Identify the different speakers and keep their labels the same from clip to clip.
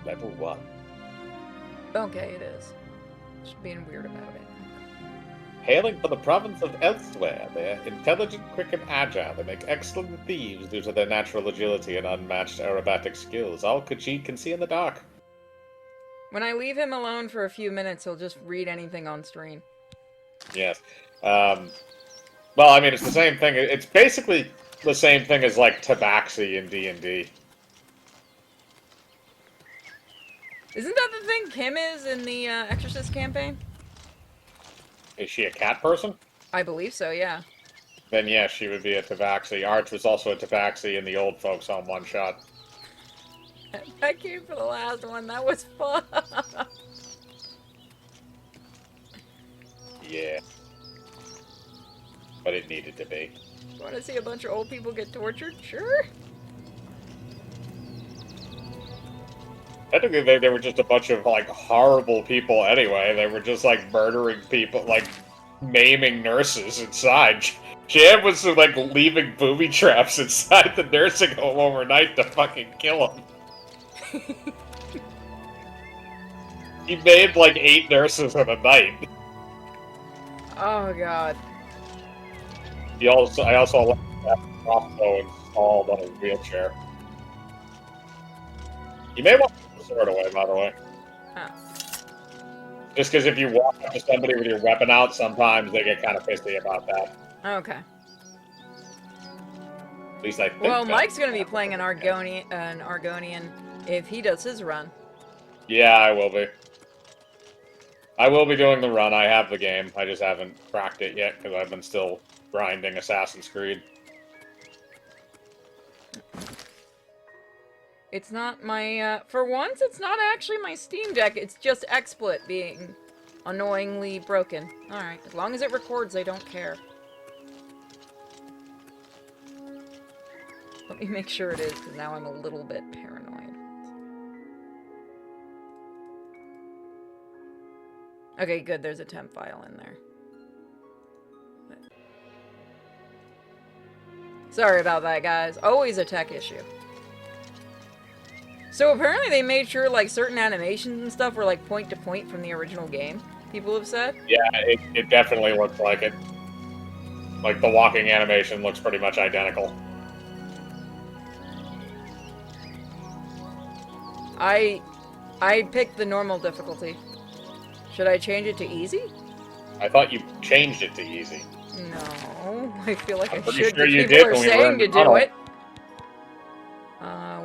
Speaker 1: Level 1.
Speaker 2: Okay, it is. Just being weird about it.
Speaker 1: Hailing from the province of Elsewhere, they're intelligent, quick, and agile. They make excellent thieves due to their natural agility and unmatched aerobatic skills. All Khajiit can see in the dark.
Speaker 2: When I leave him alone for a few minutes, he'll just read anything on screen.
Speaker 1: Yes. Well, I mean, it's the same thing. It's basically the same thing as, like, Tabaxi in D&D.
Speaker 2: Isn't that the thing Kim is in the Exorcist campaign?
Speaker 1: Is she a cat person?
Speaker 2: I believe so, yeah.
Speaker 1: Then yes, she would be a Tabaxi. Arch was also a Tabaxi in the old folks home one-shot.
Speaker 2: I came for the last one. That was fun.
Speaker 1: Yeah. But it needed to be.
Speaker 2: Want to see a bunch of old people get tortured? Sure.
Speaker 1: Technically, they were just a bunch of, like, horrible people anyway. They were just, like, murdering people, like, maiming nurses inside. Jan was, like, leaving booby traps inside the nursing home overnight to fucking kill them. He made, like, 8 nurses in a night.
Speaker 2: Oh, God.
Speaker 1: I also left that crossbow installed on his wheelchair. You may want to put the sword away, by the way.
Speaker 2: Huh.
Speaker 1: Just because if you walk up to somebody with your weapon out, sometimes they get kind of pissy about that.
Speaker 2: Okay.
Speaker 1: At least I think.
Speaker 2: Well, Mike's gonna be playing an Argonian if he does his run.
Speaker 1: Yeah, I will be. I will be doing the run. I have the game. I just haven't cracked it yet because I've been still grinding Assassin's Creed.
Speaker 2: It's not my, for once, it's not actually my Steam Deck, it's just XSplit being annoyingly broken. Alright, as long as it records, I don't care. Let me make sure it is, because now I'm a little bit paranoid. Okay, good, there's a temp file in there. Sorry about that, guys. Always a tech issue. So apparently they made sure, like, certain animations and stuff were, like, point to point from the original game, people have said.
Speaker 1: Yeah, it definitely looks like it. Like, the walking animation looks pretty much identical.
Speaker 2: I picked the normal difficulty. Should I change it to easy?
Speaker 1: I thought you changed it to easy.
Speaker 2: No, I feel like
Speaker 1: I'm
Speaker 2: I
Speaker 1: pretty
Speaker 2: should.
Speaker 1: sure you
Speaker 2: People
Speaker 1: did
Speaker 2: are
Speaker 1: when we were
Speaker 2: saying
Speaker 1: in
Speaker 2: to
Speaker 1: the
Speaker 2: do
Speaker 1: tunnel.
Speaker 2: it.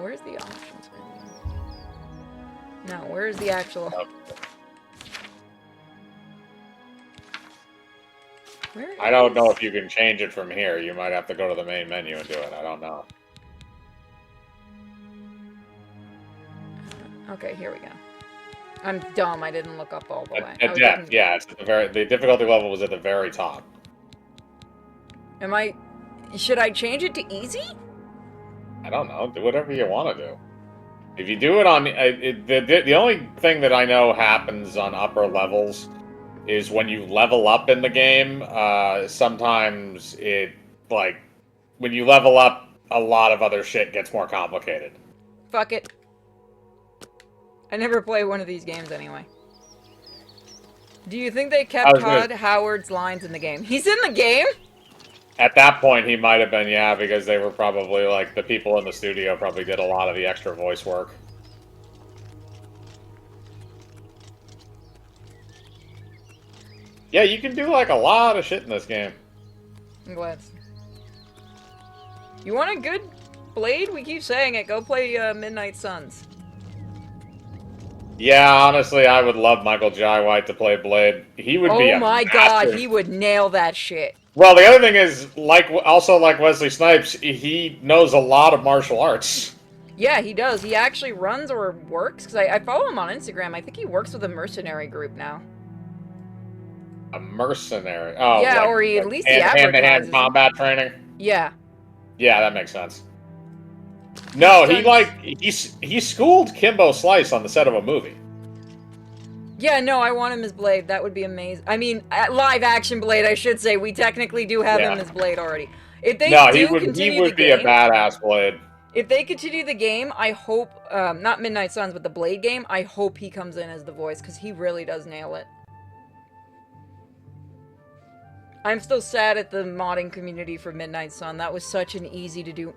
Speaker 2: Where's the options menu? No, where's the actual... Where
Speaker 1: I don't know if you can change it from here. You might have to go to the main menu and do it. I don't know.
Speaker 2: Okay, here we go. I'm dumb. I didn't look up all the way.
Speaker 1: At depth, yeah, it's at the difficulty level was at the very top.
Speaker 2: Am I... Should I change it to easy?
Speaker 1: I don't know. Do whatever you want to do. If you do it on... the only thing that I know happens on upper levels is when you level up in the game, sometimes it, like, when you level up, a lot of other shit gets more complicated.
Speaker 2: Fuck it. I never play one of these games anyway. Do you think they kept Todd Howard's lines in the game? He's in the game?
Speaker 1: At that point, he might have been, yeah, because they were probably, like, the people in the studio probably did a lot of the extra voice work. Yeah, you can do, like, a lot of shit in this game.
Speaker 2: I'm glad. You want a good Blade? We keep saying it. Go play Midnight Suns.
Speaker 1: Yeah, honestly, I would love Michael Jai White to play Blade. He would be a
Speaker 2: Oh my god, he would nail that shit.
Speaker 1: Well, the other thing is, also like Wesley Snipes, he knows a lot of martial arts.
Speaker 2: Yeah, he does. He actually runs or works, because I follow him on Instagram. I think he works with a mercenary group now.
Speaker 1: A mercenary? Oh,
Speaker 2: yeah,
Speaker 1: like,
Speaker 2: or he at least he advertises.
Speaker 1: hand-to-hand combat training?
Speaker 2: Yeah.
Speaker 1: Yeah, that makes sense. No, he schooled Kimbo Slice on the set of a movie.
Speaker 2: Yeah, no, I want him as Blade. That would be amazing. I mean, live action Blade, I should say. We technically do have him as Blade already. If they
Speaker 1: he would be a badass Blade.
Speaker 2: If they continue the game, I hope, not Midnight Suns, but the Blade game, I hope he comes in as the voice, because he really does nail it. I'm still sad at the modding community for Midnight Sun. That was such an easy to do.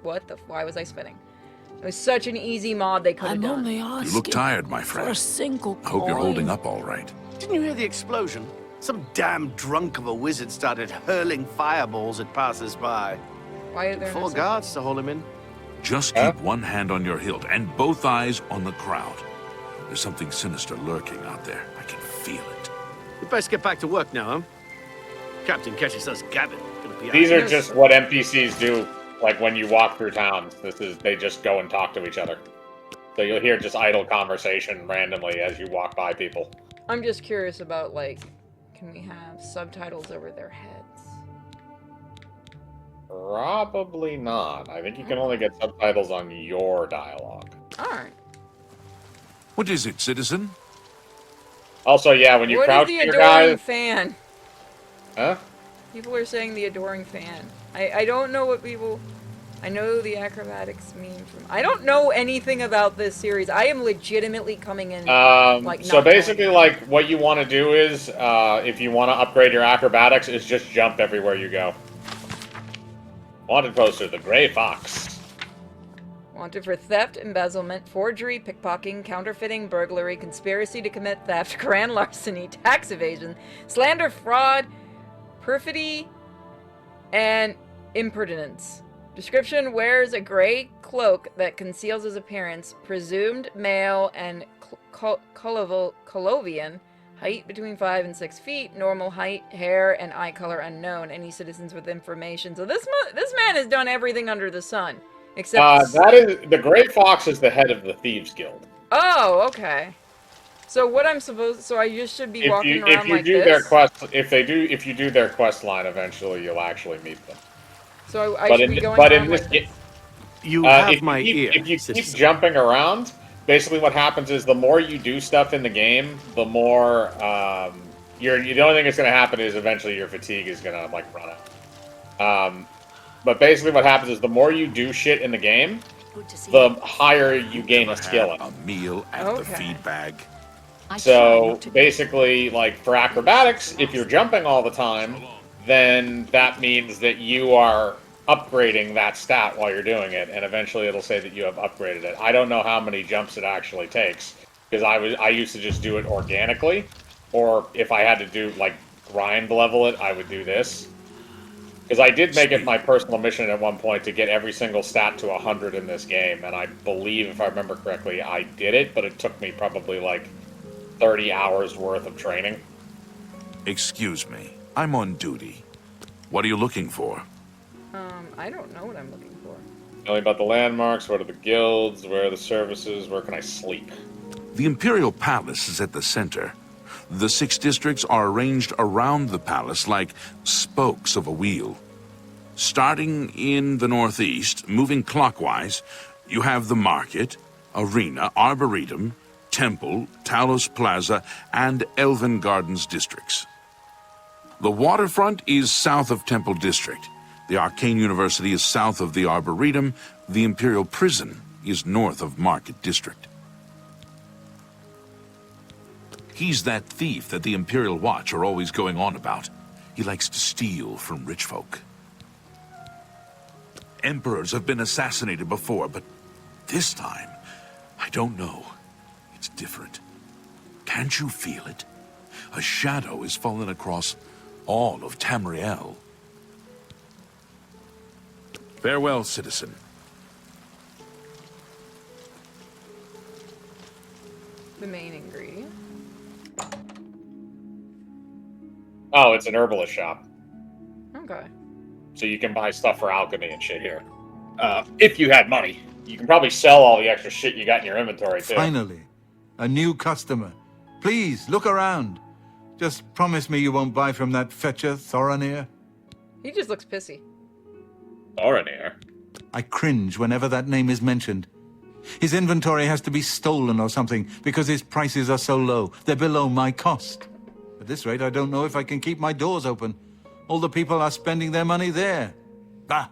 Speaker 2: Why was I spinning? It was such an easy mod they could have done.
Speaker 3: You look tired, my friend.
Speaker 4: For a single
Speaker 3: I hope you're
Speaker 4: coin.
Speaker 3: holding up all right.
Speaker 5: Didn't you hear the explosion? Some damn drunk of a wizard started hurling fireballs at passers-by.
Speaker 2: Why are there
Speaker 5: 4
Speaker 2: no
Speaker 5: guards to hold him in.
Speaker 3: Just keep one hand on your hilt and both eyes on the crowd. There's something sinister lurking out there. I can feel it.
Speaker 5: We best get back to work now, huh? Captain catches us gabbing. Gonna be
Speaker 1: These
Speaker 5: out.
Speaker 1: are just what NPCs do, like when you walk through towns. They just go and talk to each other. So you'll hear just idle conversation randomly as you walk by people.
Speaker 2: I'm just curious about, like, can we have subtitles over their heads?
Speaker 1: Probably not. I think you can only get subtitles on your dialogue.
Speaker 2: Alright.
Speaker 3: What is it, citizen?
Speaker 1: Also, yeah, when you
Speaker 2: What is
Speaker 1: crouch
Speaker 2: the
Speaker 1: your
Speaker 2: adoring
Speaker 1: guys...
Speaker 2: fan?
Speaker 1: Huh?
Speaker 2: People are saying the adoring fan. I don't know what people... I know the acrobatics meme from... I don't know anything about this series. I am legitimately coming in, like,
Speaker 1: so
Speaker 2: not
Speaker 1: basically,
Speaker 2: knowing.
Speaker 1: like, what you want to do is, if you want to upgrade your acrobatics, is just jump everywhere you go. Wanted poster, the Gray Fox.
Speaker 2: Wanted for theft, embezzlement, forgery, pickpocketing, counterfeiting, burglary, conspiracy to commit theft, grand larceny, tax evasion, slander, fraud, perfidy, and impertinence. Description: wears a gray cloak that conceals his appearance, presumed male and Colovian, height between 5 and 6 feet, normal height, hair, and eye color unknown. Any citizens with information. So this man has done everything under the sun, except
Speaker 1: That is the Gray Fox is the head of the Thieves Guild.
Speaker 2: Oh, okay. So what I'm supposed? So I just should be walking around like this?
Speaker 1: If you do their quest line, eventually you'll actually meet them.
Speaker 2: So I should be going around like this?
Speaker 5: You have
Speaker 1: if
Speaker 5: my
Speaker 1: you keep,
Speaker 5: ear.
Speaker 1: If you keep
Speaker 5: citizen.
Speaker 1: jumping around, basically what happens is the more you do stuff in the game, the more the only thing that's going to happen is eventually your fatigue is going to like run out. But basically what happens is the more you do shit in the game, the higher you gain a skill in.
Speaker 3: A meal at the feed bag.
Speaker 1: So basically, like for acrobatics, if you're jumping all the time, then that means that you are upgrading that stat while you're doing it, and eventually it'll say that you have upgraded it. I don't know how many jumps it actually takes, because I used to just do it organically, or if I had to do like grind level it, I would do this. Because I did make it my personal mission at one point to get every single stat to 100 in this game, and I believe, if I remember correctly, I did it, but it took me probably like 30 hours worth of training.
Speaker 3: Excuse me, I'm on duty. What are you looking for?
Speaker 2: I don't know what I'm looking for.
Speaker 1: Tell me about the landmarks, what are the guilds, where are the services, where can I sleep?
Speaker 3: The Imperial Palace is at the center. The 6 districts are arranged around the palace like spokes of a wheel. Starting in the northeast, moving clockwise, you have the Market, Arena, Arboretum, Temple, Talos Plaza, and Elven Gardens districts. The waterfront is south of Temple District. The Arcane University is south of the Arboretum. The Imperial Prison is north of Market District. He's that thief that the Imperial Watch are always going on about. He likes to steal from rich folk. Emperors have been assassinated before, but this time, I don't know. It's different. Can't you feel it? A shadow has fallen across all of Tamriel. Farewell, citizen.
Speaker 2: The main ingredient.
Speaker 1: Oh, it's an herbalist shop.
Speaker 2: Okay.
Speaker 1: So you can buy stuff for alchemy and shit here. If you had money. You can probably sell all the extra shit you got in your inventory, too.
Speaker 6: Finally, a new customer. Please, look around. Just promise me you won't buy from that fetcher, Thoranir.
Speaker 2: He just looks pissy.
Speaker 1: Thoranir?
Speaker 6: I cringe whenever that name is mentioned. His inventory has to be stolen or something because his prices are so low. They're below my cost. At this rate, I don't know if I can keep my doors open. All the people are spending their money there. Bah!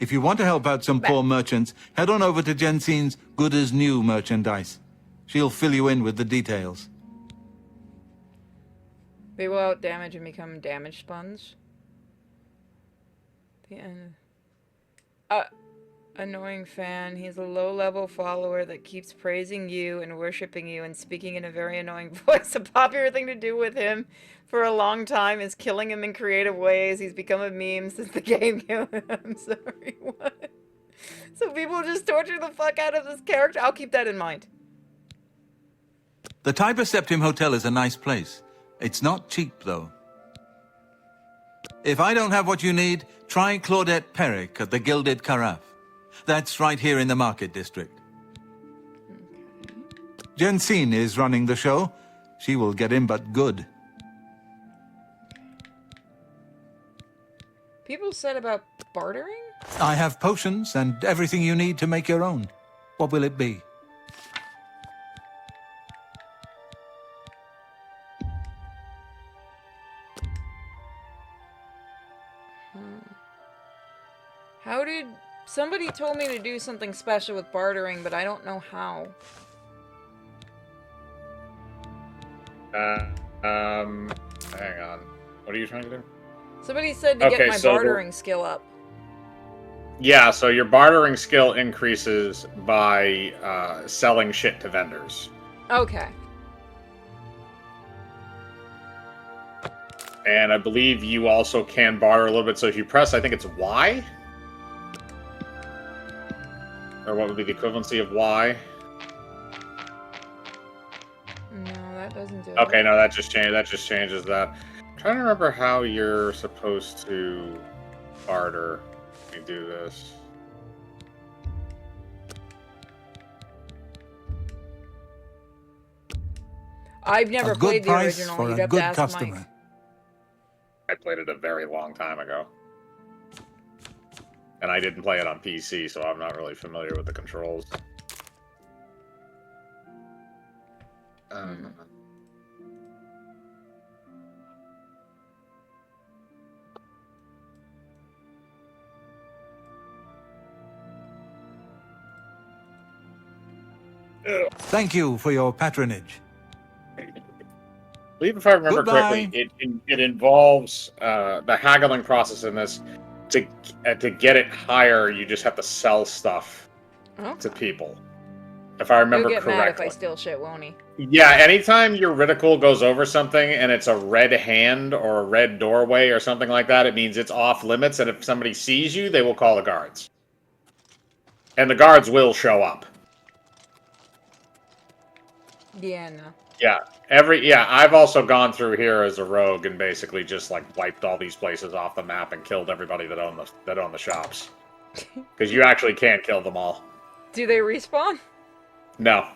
Speaker 6: If you want to help out some poor merchants, head on over to Jensine's Good as New merchandise. She'll fill you in with the details.
Speaker 2: They will out damage and become damage sponge. The end. Annoying fan. He's a low-level follower that keeps praising you and worshipping you and speaking in a very annoying voice. A popular thing to do with him for a long time is killing him in creative ways. He's become a meme since the game came out. I'm sorry, what? So people just torture the fuck out of this character? I'll keep that in mind.
Speaker 6: The Tiber Septim Hotel is a nice place. It's not cheap, though. If I don't have what you need, try Claudette Perrick at the Gilded Carafe. That's right here in the Market District. Jensine is running the show. She will get in but good.
Speaker 2: People said about bartering?
Speaker 6: I have potions and everything you need to make your own. What will it be?
Speaker 2: How did... Somebody told me to do something special with bartering, but I don't know how.
Speaker 1: Hang on. What are you trying to do?
Speaker 2: Somebody said to get my bartering skill up.
Speaker 1: Yeah, so your bartering skill increases by selling shit to vendors.
Speaker 2: Okay.
Speaker 1: And I believe you also can barter a little bit, so if you press, I think it's Y? Or what would be the equivalency of Y?
Speaker 2: No, that doesn't do it.
Speaker 1: Okay, no, that just changes that. I'm trying to remember how you're supposed to barter. Let me do this.
Speaker 2: I've never played the original.
Speaker 6: For
Speaker 2: You'd
Speaker 6: a
Speaker 2: have to
Speaker 6: good
Speaker 2: ask
Speaker 6: customer.
Speaker 2: Mike.
Speaker 1: I played it a very long time ago. And I didn't play it on PC, so I'm not really familiar with the controls.
Speaker 6: Thank you for your patronage.
Speaker 1: I believe if I remember correctly, it involves the haggling process in this. To get it higher, you just have to sell stuff to people. If I remember
Speaker 2: He'll get
Speaker 1: correctly.
Speaker 2: mad if I steal shit, won't he?
Speaker 1: Yeah, anytime your reticle goes over something and it's a red hand or a red doorway or something like that, it means it's off limits, and if somebody sees you, they will call the guards. And the guards will show up.
Speaker 2: Yeah, no.
Speaker 1: Yeah, I've also gone through here as a rogue and basically just like wiped all these places off the map and killed everybody that own the shops. Because you actually can't kill them all.
Speaker 2: Do they respawn?
Speaker 1: No.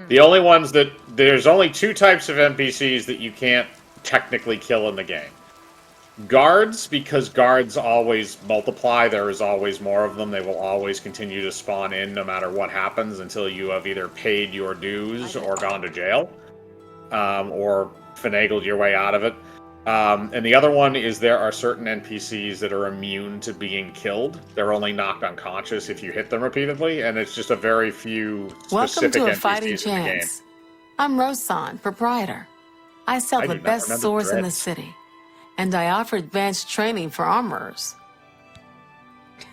Speaker 1: The only ones there's only two types of NPCs that you can't technically kill in the game. Guards, because guards always multiply, there is always more of them. They will always continue to spawn in no matter what happens until you have either paid your dues or gone to jail. Or finagled your way out of it. And the other one is there are certain NPCs that are immune to being killed. They're only knocked unconscious if you hit them repeatedly, and it's just a very few specific
Speaker 4: Welcome to a
Speaker 1: NPCs
Speaker 4: fighting
Speaker 1: in the game.
Speaker 4: chance. I'm Rosan, proprietor. I sell
Speaker 1: I
Speaker 4: the
Speaker 1: do not
Speaker 4: best
Speaker 1: remember
Speaker 4: swords in the
Speaker 1: dreads.
Speaker 4: city, and I offer advanced training for armorers.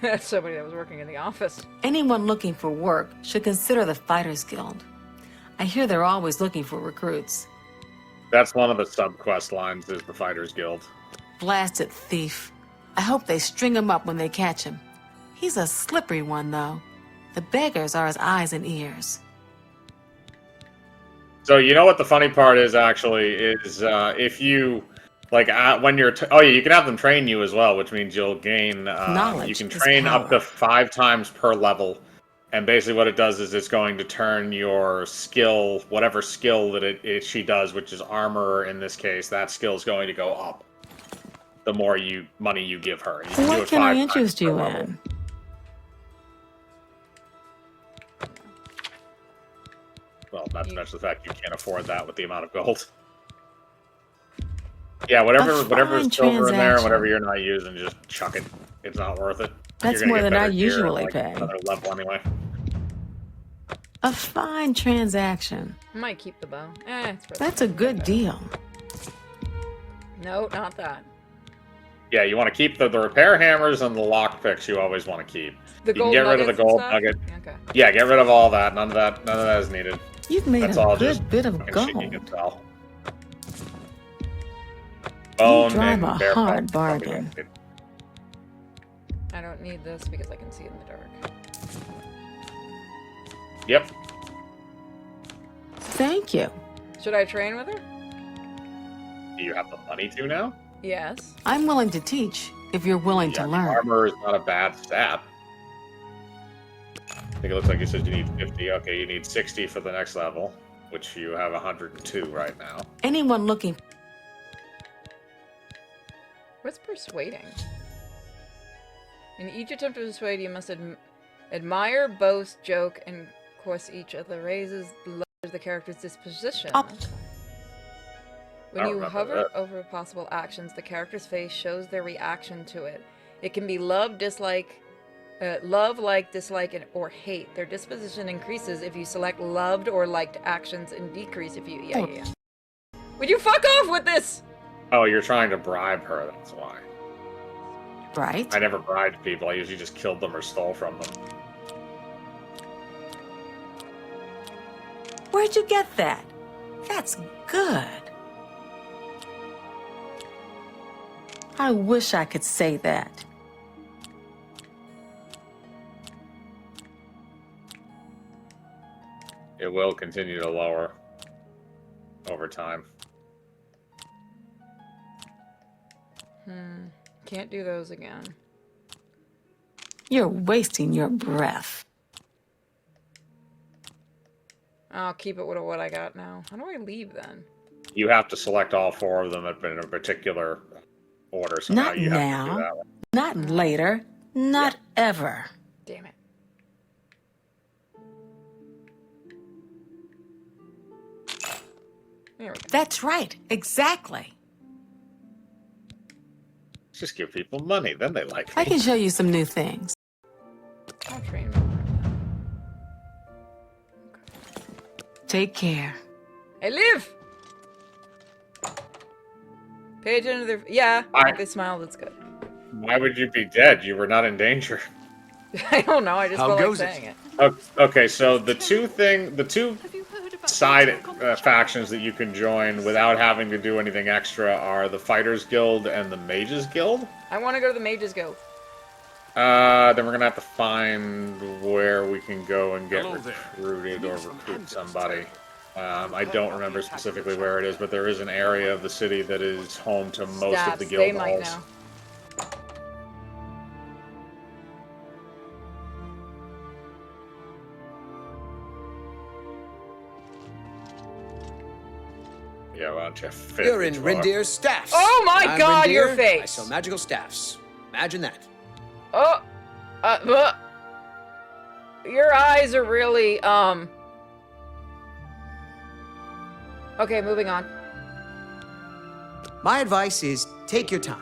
Speaker 2: That's somebody that was working in the office.
Speaker 4: Anyone looking for work should consider the Fighters Guild. I hear they're always looking for recruits.
Speaker 1: That's one of the sub-quest lines, is the Fighters Guild.
Speaker 4: Blasted thief. I hope they string him up when they catch him. He's a slippery one, though. The beggars are his eyes and ears.
Speaker 1: So you know what the funny part is, actually, is if you, like, when you're... you can have them train you as well, which means you'll gain...
Speaker 4: Knowledge
Speaker 1: you can
Speaker 4: is
Speaker 1: train up to
Speaker 4: power.
Speaker 1: 5 times per level. And basically what it does is it's going to turn your skill, whatever skill that she does, which is armor in this case, that skill is going to go up. The more money you give her. You can do
Speaker 4: What
Speaker 1: it
Speaker 4: can
Speaker 1: 5
Speaker 4: I
Speaker 1: times
Speaker 4: interest
Speaker 1: per
Speaker 4: you
Speaker 1: level.
Speaker 4: in?
Speaker 1: Well, not to mention the fact you can't afford that with the amount of gold. Yeah, whatever's
Speaker 4: fine
Speaker 1: silver in there and whatever
Speaker 4: transaction.
Speaker 1: you're not using, just chuck it. It's not worth it.
Speaker 4: That's
Speaker 1: You're gonna
Speaker 4: more
Speaker 1: get
Speaker 4: than I
Speaker 1: better gear at,
Speaker 4: usually
Speaker 1: like,
Speaker 4: pay.
Speaker 1: another level anyway.
Speaker 4: A fine transaction.
Speaker 2: I might keep the bow. It's for
Speaker 4: That's a good deal.
Speaker 2: No, not that.
Speaker 1: Yeah, you want to keep the repair hammers and the lockpicks. You always want to keep.
Speaker 2: The
Speaker 1: You can
Speaker 2: gold
Speaker 1: get rid of the
Speaker 2: nuggets and
Speaker 1: gold
Speaker 2: stuff?
Speaker 1: nugget.
Speaker 2: Okay.
Speaker 1: Yeah, get rid of all that. None of that is needed.
Speaker 4: You've made
Speaker 1: That's
Speaker 4: a
Speaker 1: all
Speaker 4: good
Speaker 1: just
Speaker 4: bit of
Speaker 1: fucking shit you can
Speaker 4: gold.
Speaker 1: sell.
Speaker 4: You
Speaker 1: Bone
Speaker 4: drive
Speaker 1: and
Speaker 4: a
Speaker 1: bear
Speaker 4: hard
Speaker 1: fat probably
Speaker 4: bargain.
Speaker 1: don't need.
Speaker 2: I don't need this because I can see in the dark.
Speaker 1: Yep.
Speaker 4: Thank you.
Speaker 2: Should I train with her?
Speaker 1: Do you have the money to now?
Speaker 2: Yes.
Speaker 4: I'm willing to teach if you're willing
Speaker 1: Yeah,
Speaker 4: to learn.
Speaker 1: armor is not a bad stat. I think it looks like you said you need 50. Okay, you need 60 for the next level, which you have 102 right now.
Speaker 4: Anyone looking
Speaker 2: What's persuading? In each attempt to persuade, you must admire, boast, joke, and course each other raises, lowers the character's disposition.
Speaker 4: Up.
Speaker 2: Okay. When
Speaker 1: I
Speaker 2: you
Speaker 1: remember
Speaker 2: hover
Speaker 1: that.
Speaker 2: over possible actions, the character's face shows their reaction to it. It can be love, dislike, like, dislike, or hate. Their disposition increases if you select loved or liked actions, and decrease if you. Yeah. Would you fuck off with this?
Speaker 1: Oh, you're trying to bribe her, that's why.
Speaker 4: right?
Speaker 1: I never bribed people, I usually just killed them or stole from them.
Speaker 4: Where'd you get that? That's good. I wish I could say that.
Speaker 1: It will continue to lower over time.
Speaker 2: Can't do those again.
Speaker 4: You're wasting your breath.
Speaker 2: I'll keep it with what I got now. How do I leave then?
Speaker 1: You have to select all 4 of them in a particular order, so
Speaker 4: Not
Speaker 1: now you have to do
Speaker 4: now.
Speaker 1: that one.
Speaker 4: Not later. Not ever.
Speaker 2: Damn it. There we go.
Speaker 4: That's right. Exactly.
Speaker 1: Just give people money, then they like
Speaker 4: I
Speaker 1: me.
Speaker 4: can show you some new things.
Speaker 2: I'll train more.
Speaker 4: Take care.
Speaker 2: Hey, live! Pay attention to their... Yeah, if they smile, that's good.
Speaker 1: Why would you be dead? You were not in danger.
Speaker 2: I don't know, I just
Speaker 5: How
Speaker 2: felt like
Speaker 5: goes it?
Speaker 2: saying it.
Speaker 1: Okay, so the two side factions that you can join without having to do anything extra are the Fighters Guild and the Mages Guild.
Speaker 2: I want to go to the Mages Guild.
Speaker 1: Then we're gonna have to find where we can go and get recruited or recruit somebody. I don't remember specifically where it is, but there is an area of the city that is home to most of the
Speaker 2: Stats,
Speaker 1: guild
Speaker 2: they might
Speaker 1: halls.
Speaker 2: know.
Speaker 1: Yeah, why don't you fit
Speaker 7: You're in
Speaker 1: each floor?
Speaker 7: Rindir's staffs.
Speaker 2: Oh my
Speaker 7: I'm
Speaker 2: God, your
Speaker 7: Rindir.
Speaker 2: face.
Speaker 7: I sell magical staffs. Imagine that.
Speaker 2: Oh! Your eyes are really, Okay, moving on.
Speaker 7: My advice is take your time.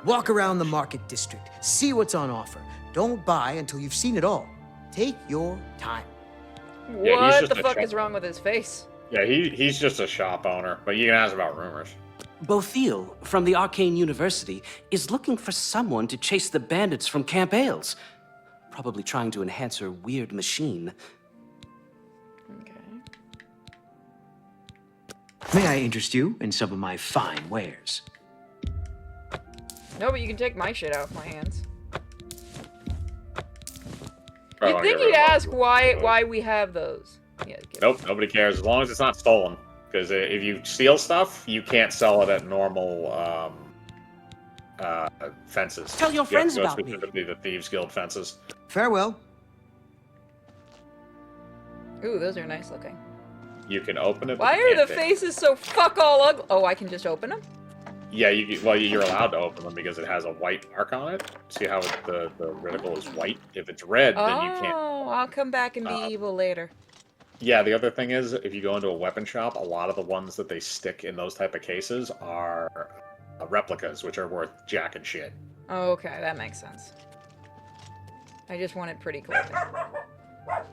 Speaker 7: Walk around the market district. See what's on offer. Don't buy until you've seen it all. Take your time.
Speaker 1: Yeah, he's
Speaker 2: What
Speaker 1: just
Speaker 2: the
Speaker 1: a
Speaker 2: fuck
Speaker 1: chump.
Speaker 2: is wrong with his face?
Speaker 1: Yeah, he's just a shop owner, but you can ask about rumors.
Speaker 8: Bothiel, from the Arcane University, is looking for someone to chase the bandits from Camp Ailes. Probably trying to enhance her weird machine.
Speaker 2: Okay.
Speaker 7: May I interest you in some of my fine wares?
Speaker 2: No, but you can take my shit out of my hands.
Speaker 1: Probably
Speaker 2: You'd
Speaker 1: wanna
Speaker 2: think
Speaker 1: get rid
Speaker 2: he'd
Speaker 1: of
Speaker 2: ask
Speaker 1: those.
Speaker 2: why we have those. Yeah, give
Speaker 1: Nope, nobody cares as long as it's not stolen. Because if you steal stuff, you can't sell it at normal fences.
Speaker 8: Tell your
Speaker 1: You have
Speaker 8: friends
Speaker 1: to go
Speaker 8: about me.
Speaker 1: specifically the Thieves Guild fences.
Speaker 7: Farewell.
Speaker 2: Ooh, those are nice looking.
Speaker 1: You can open it. but
Speaker 2: Why
Speaker 1: you
Speaker 2: are
Speaker 1: can't
Speaker 2: the
Speaker 1: take it.
Speaker 2: faces so fuck all ugly? Oh, I can just open them?
Speaker 1: Yeah, you're allowed to open them because it has a white mark on it. See how the reticle is white? If it's red, then you can't.
Speaker 2: Oh, I'll come back and be evil later.
Speaker 1: Yeah, the other thing is, if you go into a weapon shop, a lot of the ones that they stick in those type of cases are replicas, which are worth jack and shit.
Speaker 2: Oh, okay, that makes sense. I just wanted pretty clothing.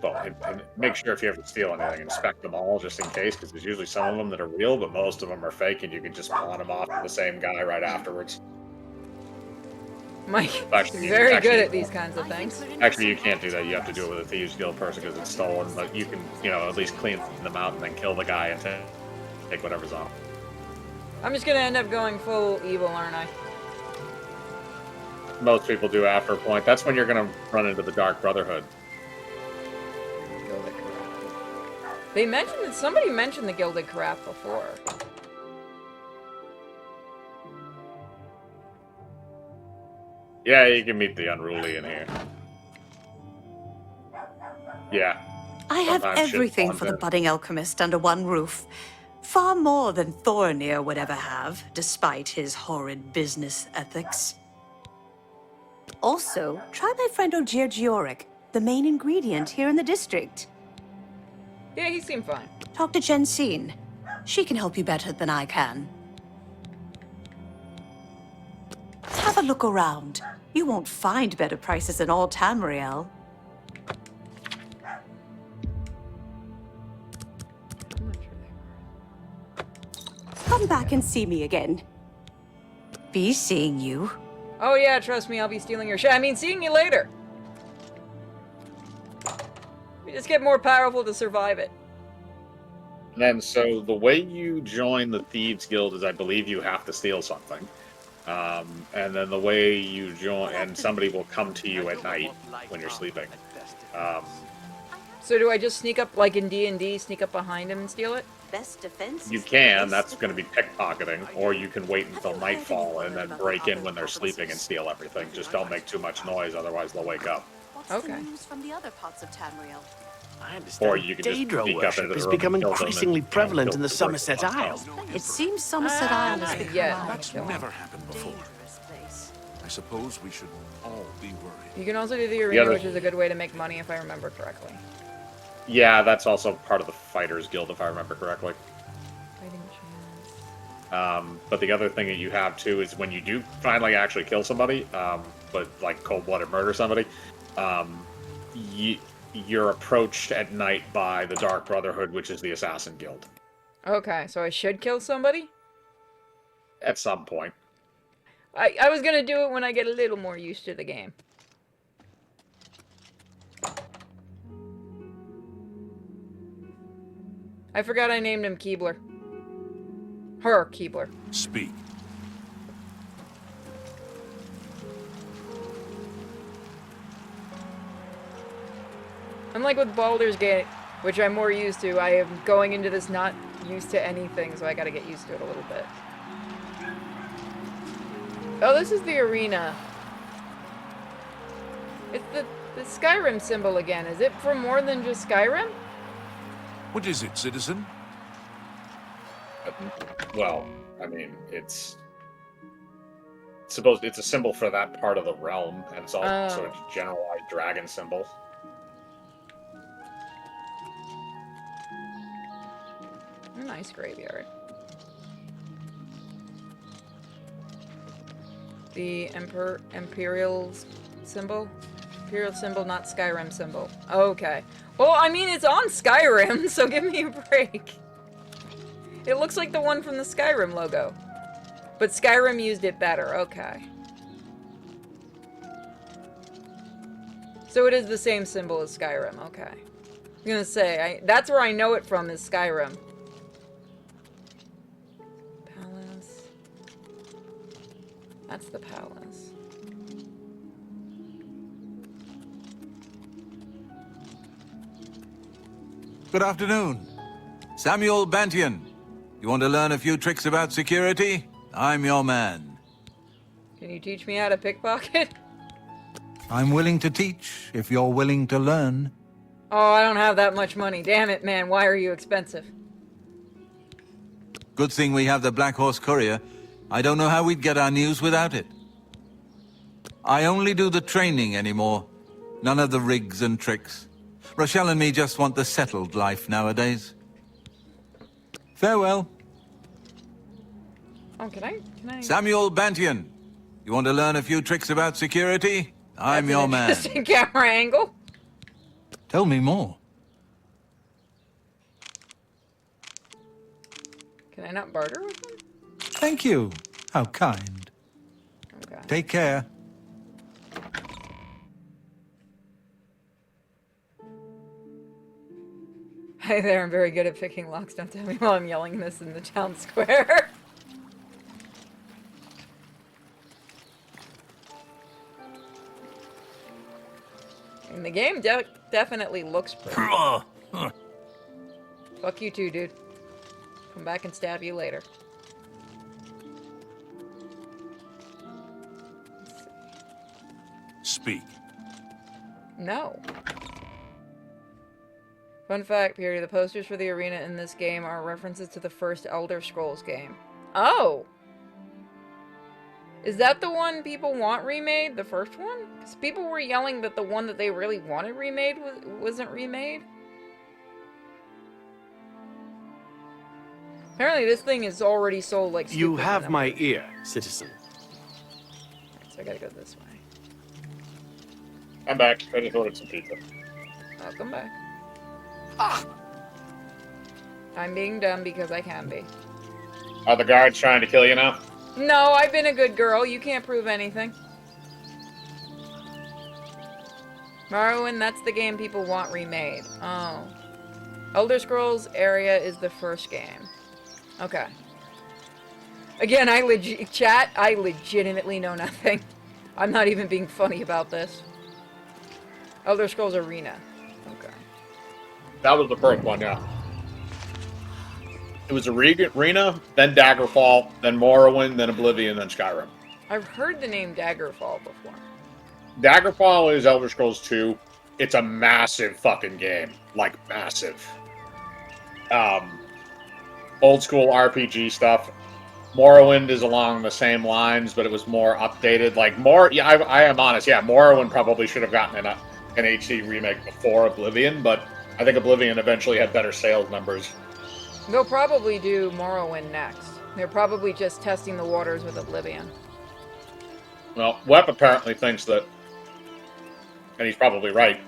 Speaker 1: But and make sure if you ever steal anything, inspect them all just in case, because there's usually some of them that are real, but most of them are fake, and you can just pawn them off to the same guy right afterwards.
Speaker 2: Mike is
Speaker 1: Actually,
Speaker 2: very good at these kinds of things.
Speaker 1: Actually, you can't do that. You have to do it with a Thieves Guild person because it's stolen, but you can, at least clean them out and then kill the guy and take whatever's on him.
Speaker 2: I'm just gonna end up going full evil, aren't I?
Speaker 1: Most people do after a point. That's when you're going to run into the Dark Brotherhood.
Speaker 2: Gilded Carafe. Somebody mentioned the Gilded Carafe before.
Speaker 1: Yeah, you can meet the Unruly in here. Yeah.
Speaker 9: I have
Speaker 1: Sometimes
Speaker 9: everything
Speaker 1: shit's
Speaker 9: for
Speaker 1: fun,
Speaker 9: the
Speaker 1: too.
Speaker 9: budding alchemist under one roof. Far more than Thorinir would ever have, despite his horrid business ethics. Also, try my friend Ogier Georic, the main ingredient here in the district.
Speaker 2: Yeah, he seemed fine.
Speaker 9: Talk to Jensine. She can help you better than I can. Have a look around. You won't find better prices in all Tamriel. Come back and see me again. Be seeing you.
Speaker 2: Oh yeah, trust me, I'll be stealing your shit. I mean, seeing you later. We just get more powerful to survive it.
Speaker 1: And then, so the way you join the Thieves Guild is, I believe, you have to steal something. And then the way you join, and somebody will come to you at night when you're sleeping.
Speaker 2: So do I just sneak up, like in D&D, sneak up behind him and steal it?
Speaker 9: Best defense.
Speaker 1: You can, that's going to be pickpocketing, or you can wait until nightfall and then break in when they're sleeping and steal everything. Just don't make too much noise, otherwise they'll wake up.
Speaker 9: What's
Speaker 2: Okay.
Speaker 9: the news from the other parts of Tamriel?
Speaker 5: I understand
Speaker 1: Or you can just
Speaker 5: Daedra
Speaker 1: sneak up
Speaker 5: worship
Speaker 1: into the
Speaker 5: is
Speaker 1: room
Speaker 5: becoming
Speaker 1: and kill them
Speaker 5: increasingly
Speaker 1: and,
Speaker 5: prevalent
Speaker 1: kill
Speaker 5: in the
Speaker 1: the
Speaker 5: Somerset
Speaker 1: person.
Speaker 5: Isle.
Speaker 9: It seems Somerset Isle has become
Speaker 2: yeah,
Speaker 9: a
Speaker 2: that's
Speaker 3: Never happened before.
Speaker 9: dangerous place.
Speaker 3: I suppose we should all be worried.
Speaker 2: You can also do the arena,
Speaker 1: other-
Speaker 2: which is a good way to make money if I remember correctly.
Speaker 1: Yeah, that's also part of the Fighters Guild, if I remember correctly.
Speaker 2: Fighting chance.
Speaker 1: But the other thing that you have too is when you do finally actually kill somebody, but like cold-blooded murder somebody, you're approached at night by the Dark Brotherhood, which is the Assassin Guild.
Speaker 2: Okay, so I should kill somebody?
Speaker 1: At some point.
Speaker 2: I was gonna do it when I get a little more used to the game. I forgot I named him Keebler. Her Keebler.
Speaker 3: Speak.
Speaker 2: Unlike with Baldur's Gate, which I'm more used to, I am going into this not used to anything, so I gotta get used to it a little bit. Oh, this is the arena. It's the Skyrim symbol again. Is it for more than just Skyrim?
Speaker 3: What is it, citizen?
Speaker 1: Well, I mean, it's a symbol for that part of the realm, and it's also a generalized dragon symbol.
Speaker 2: A nice graveyard. The Imperial symbol? Imperial symbol, not Skyrim symbol. Okay. Well, I mean, it's on Skyrim, so give me a break. It looks like the one from the Skyrim logo. But Skyrim used it better, okay. So it is the same symbol as Skyrim, okay. I'm gonna say, that's where I know it from, is Skyrim. Palace. That's the palace.
Speaker 6: Good afternoon. Samuel Bantian. You want to learn a few tricks about security? I'm your man.
Speaker 2: Can you teach me how to pickpocket?
Speaker 6: I'm willing to teach if you're willing to learn.
Speaker 2: Oh, I don't have that much money. Damn it, man. Why are you expensive?
Speaker 6: Good thing we have the Black Horse Courier. I don't know how we'd get our news without it. I only do the training anymore. None of the rigs and tricks. Rochelle and me just want the settled life nowadays. Farewell.
Speaker 2: Oh, can I?
Speaker 6: Samuel Bantian. You want to learn a few tricks about security? I'm
Speaker 2: That's
Speaker 6: your
Speaker 2: an
Speaker 6: man.
Speaker 2: interesting camera angle.
Speaker 6: Tell me more.
Speaker 2: Can I not barter with them?
Speaker 6: Thank you. How kind.
Speaker 2: Okay.
Speaker 6: Take care.
Speaker 2: Hi there, I'm very good at picking locks. Don't tell me while I'm yelling this in the town square. And the game definitely looks pretty. Fuck you too, dude. Come back and stab you later.
Speaker 3: Speak.
Speaker 2: No. Fun fact, period. The posters for the arena in this game are references to the first Elder Scrolls game. Oh! Is that the one people want remade? The first one? Because people were yelling that the one that they really wanted remade wasn't remade. Apparently this thing is already sold like
Speaker 5: You
Speaker 2: stupid
Speaker 5: have my
Speaker 2: numbers.
Speaker 5: ear, citizen.
Speaker 2: Alright, so I gotta go this way.
Speaker 1: I'm back. I just ordered some pizza.
Speaker 2: I'll come back. I'm being dumb because I can be.
Speaker 1: Are the guards trying to kill you now?
Speaker 2: No, I've been a good girl. You can't prove anything. Morrowind, that's the game people want remade. Oh. Elder Scrolls area is the first game. Okay. Again, I legitimately know nothing. I'm not even being funny about this. Elder Scrolls Arena. Okay.
Speaker 1: That was the first one, yeah. It was Arena, then Daggerfall, then Morrowind, then Oblivion, then Skyrim.
Speaker 2: I've heard the name Daggerfall before.
Speaker 1: Daggerfall is Elder Scrolls 2. It's a massive fucking game. Like, massive. Old school RPG stuff. Morrowind is along the same lines, but it was more updated. Like, I am honest, yeah, Morrowind probably should have gotten an HD remake before Oblivion, but I think Oblivion eventually had better sales numbers.
Speaker 2: They'll probably do Morrowind next. They're probably just testing the waters with Oblivion.
Speaker 1: Well, Web apparently thinks that, and he's probably right,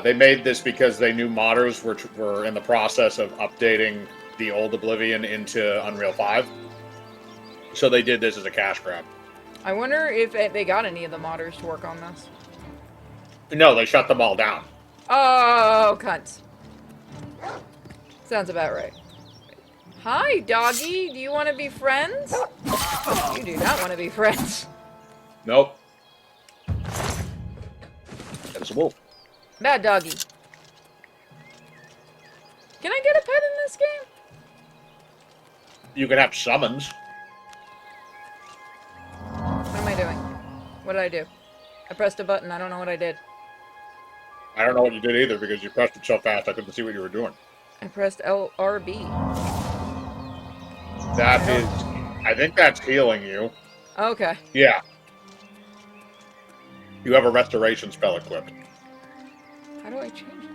Speaker 1: they made this because they knew modders were in the process of updating the old Oblivion into Unreal 5. So they did this as a cash grab.
Speaker 2: I wonder if they got any of the modders to work on this.
Speaker 1: No, they shut them all down.
Speaker 2: Oh, cunts. Sounds about right. Hi, doggy. Do you want to be friends? You do not want to be friends.
Speaker 1: Nope. It's a wolf.
Speaker 2: Bad doggy. Can I get a pet in this game?
Speaker 1: You can have summons.
Speaker 2: What am I doing? What did I do? I pressed a button. I don't know what I did.
Speaker 1: I don't know what you did either because you pressed it so fast I couldn't see what you were doing.
Speaker 2: I pressed LRB.
Speaker 1: That is... I think that's healing you.
Speaker 2: Okay.
Speaker 1: Yeah. You have a restoration spell equipped.
Speaker 2: How do I change that?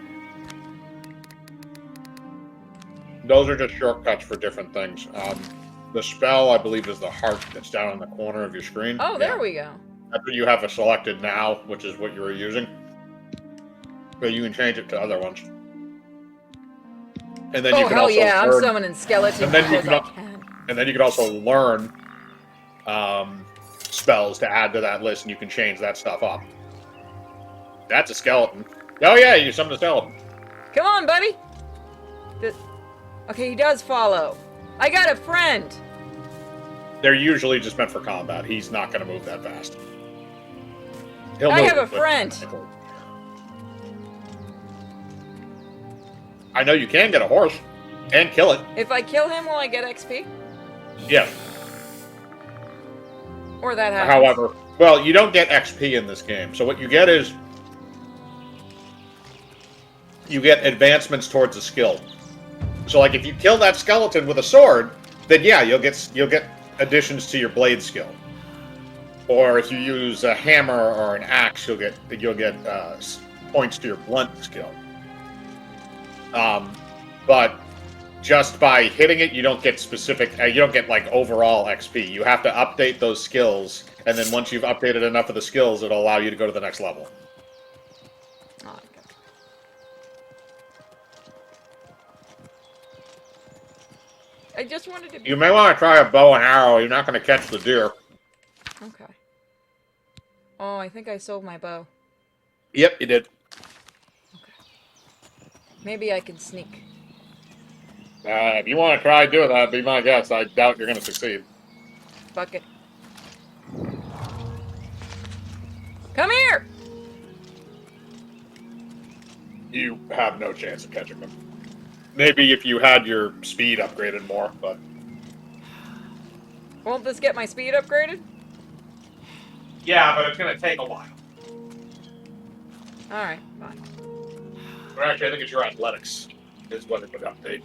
Speaker 1: Those are just shortcuts for different things. The spell, I believe, is the heart that's down in the corner of your screen.
Speaker 2: Oh, there we go.
Speaker 1: That's what you have selected now, which is what you were using. But you can change it to other ones. And then you can
Speaker 2: hell
Speaker 1: also
Speaker 2: yeah, I'm
Speaker 1: learn,
Speaker 2: summoning skeletons
Speaker 1: and then you
Speaker 2: because
Speaker 1: can,
Speaker 2: I can.
Speaker 1: and then you can also learn spells to add to that list, and you can change that stuff up. That's a skeleton. Oh yeah, you summoned a skeleton.
Speaker 2: Come on, buddy. Okay, he does follow. I got a friend.
Speaker 1: They're usually just meant for combat. He's not going to move that fast.
Speaker 2: I have a friend.
Speaker 1: I know you can get a horse and kill it.
Speaker 2: If I kill him, will I get XP?
Speaker 1: Yeah.
Speaker 2: Or that happens.
Speaker 1: However, well, you don't get XP in this game. So what you get is you get advancements towards a skill. So like if you kill that skeleton with a sword, then yeah, you'll get additions to your blade skill. Or if you use a hammer or an axe, you'll get points to your blunt skill. But just by hitting it, you don't get specific. You don't get like overall XP. You have to update those skills and then once you've updated enough of the skills, it'll allow you to go to the next level.
Speaker 2: Oh, okay. I just wanted to be...
Speaker 1: You may want to try a bow and arrow. You're not going to catch the deer.
Speaker 2: Okay. Oh, I think I sold my bow.
Speaker 1: Yep, you did.
Speaker 2: Maybe I can sneak.
Speaker 1: If you want to try doing that, be my guest. I doubt you're going to succeed.
Speaker 2: Fuck it. Come here!
Speaker 1: You have no chance of catching them. Maybe if you had your speed upgraded more, but...
Speaker 2: Won't this get my speed upgraded?
Speaker 1: Yeah, but it's going to take a while.
Speaker 2: Alright, fine.
Speaker 1: Or actually, I think it's your athletics is what it would update.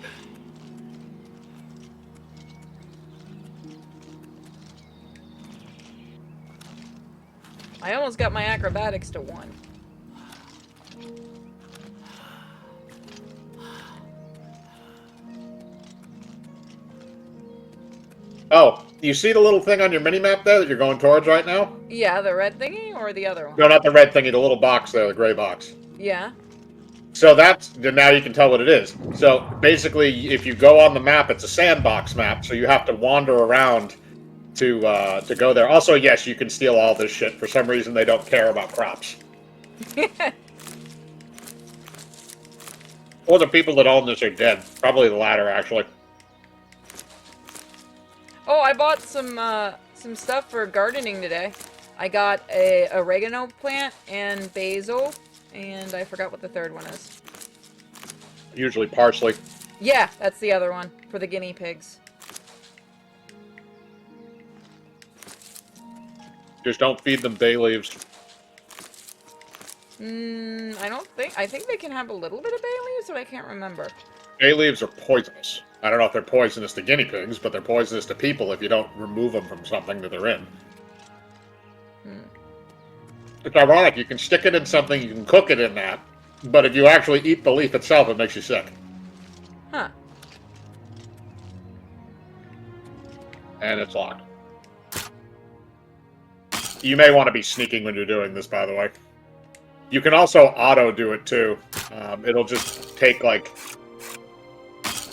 Speaker 2: I almost got my acrobatics to 1.
Speaker 1: Oh, you see the little thing on your mini-map there that you're going towards right now?
Speaker 2: Yeah, the red thingy or the other one?
Speaker 1: No, not the red thingy, the little box there, the gray box.
Speaker 2: Yeah.
Speaker 1: So that's, now you can tell what it is. So basically, if you go on the map, it's a sandbox map, so you have to wander around to go there. Also, yes, you can steal all this shit. For some reason, they don't care about crops. Or the people that own this are dead. Probably the latter, actually.
Speaker 2: Oh, I bought some stuff for gardening today. I got a oregano plant and basil, and I forgot what the third one is.
Speaker 1: Usually parsley.
Speaker 2: Yeah, that's the other one for the guinea pigs.
Speaker 1: Just don't feed them bay leaves.
Speaker 2: I think they can have a little bit of bay leaves, but I can't remember.
Speaker 1: Bay leaves are poisonous. I don't know if they're poisonous to guinea pigs, but they're poisonous to people if you don't remove them from something that they're in. It's ironic. You can stick it in something, you can cook it in that, but if you actually eat the leaf itself, it makes you sick.
Speaker 2: Huh.
Speaker 1: And it's locked. You may want to be sneaking when you're doing this, by the way. You can also auto-do it, too. It'll just take, like...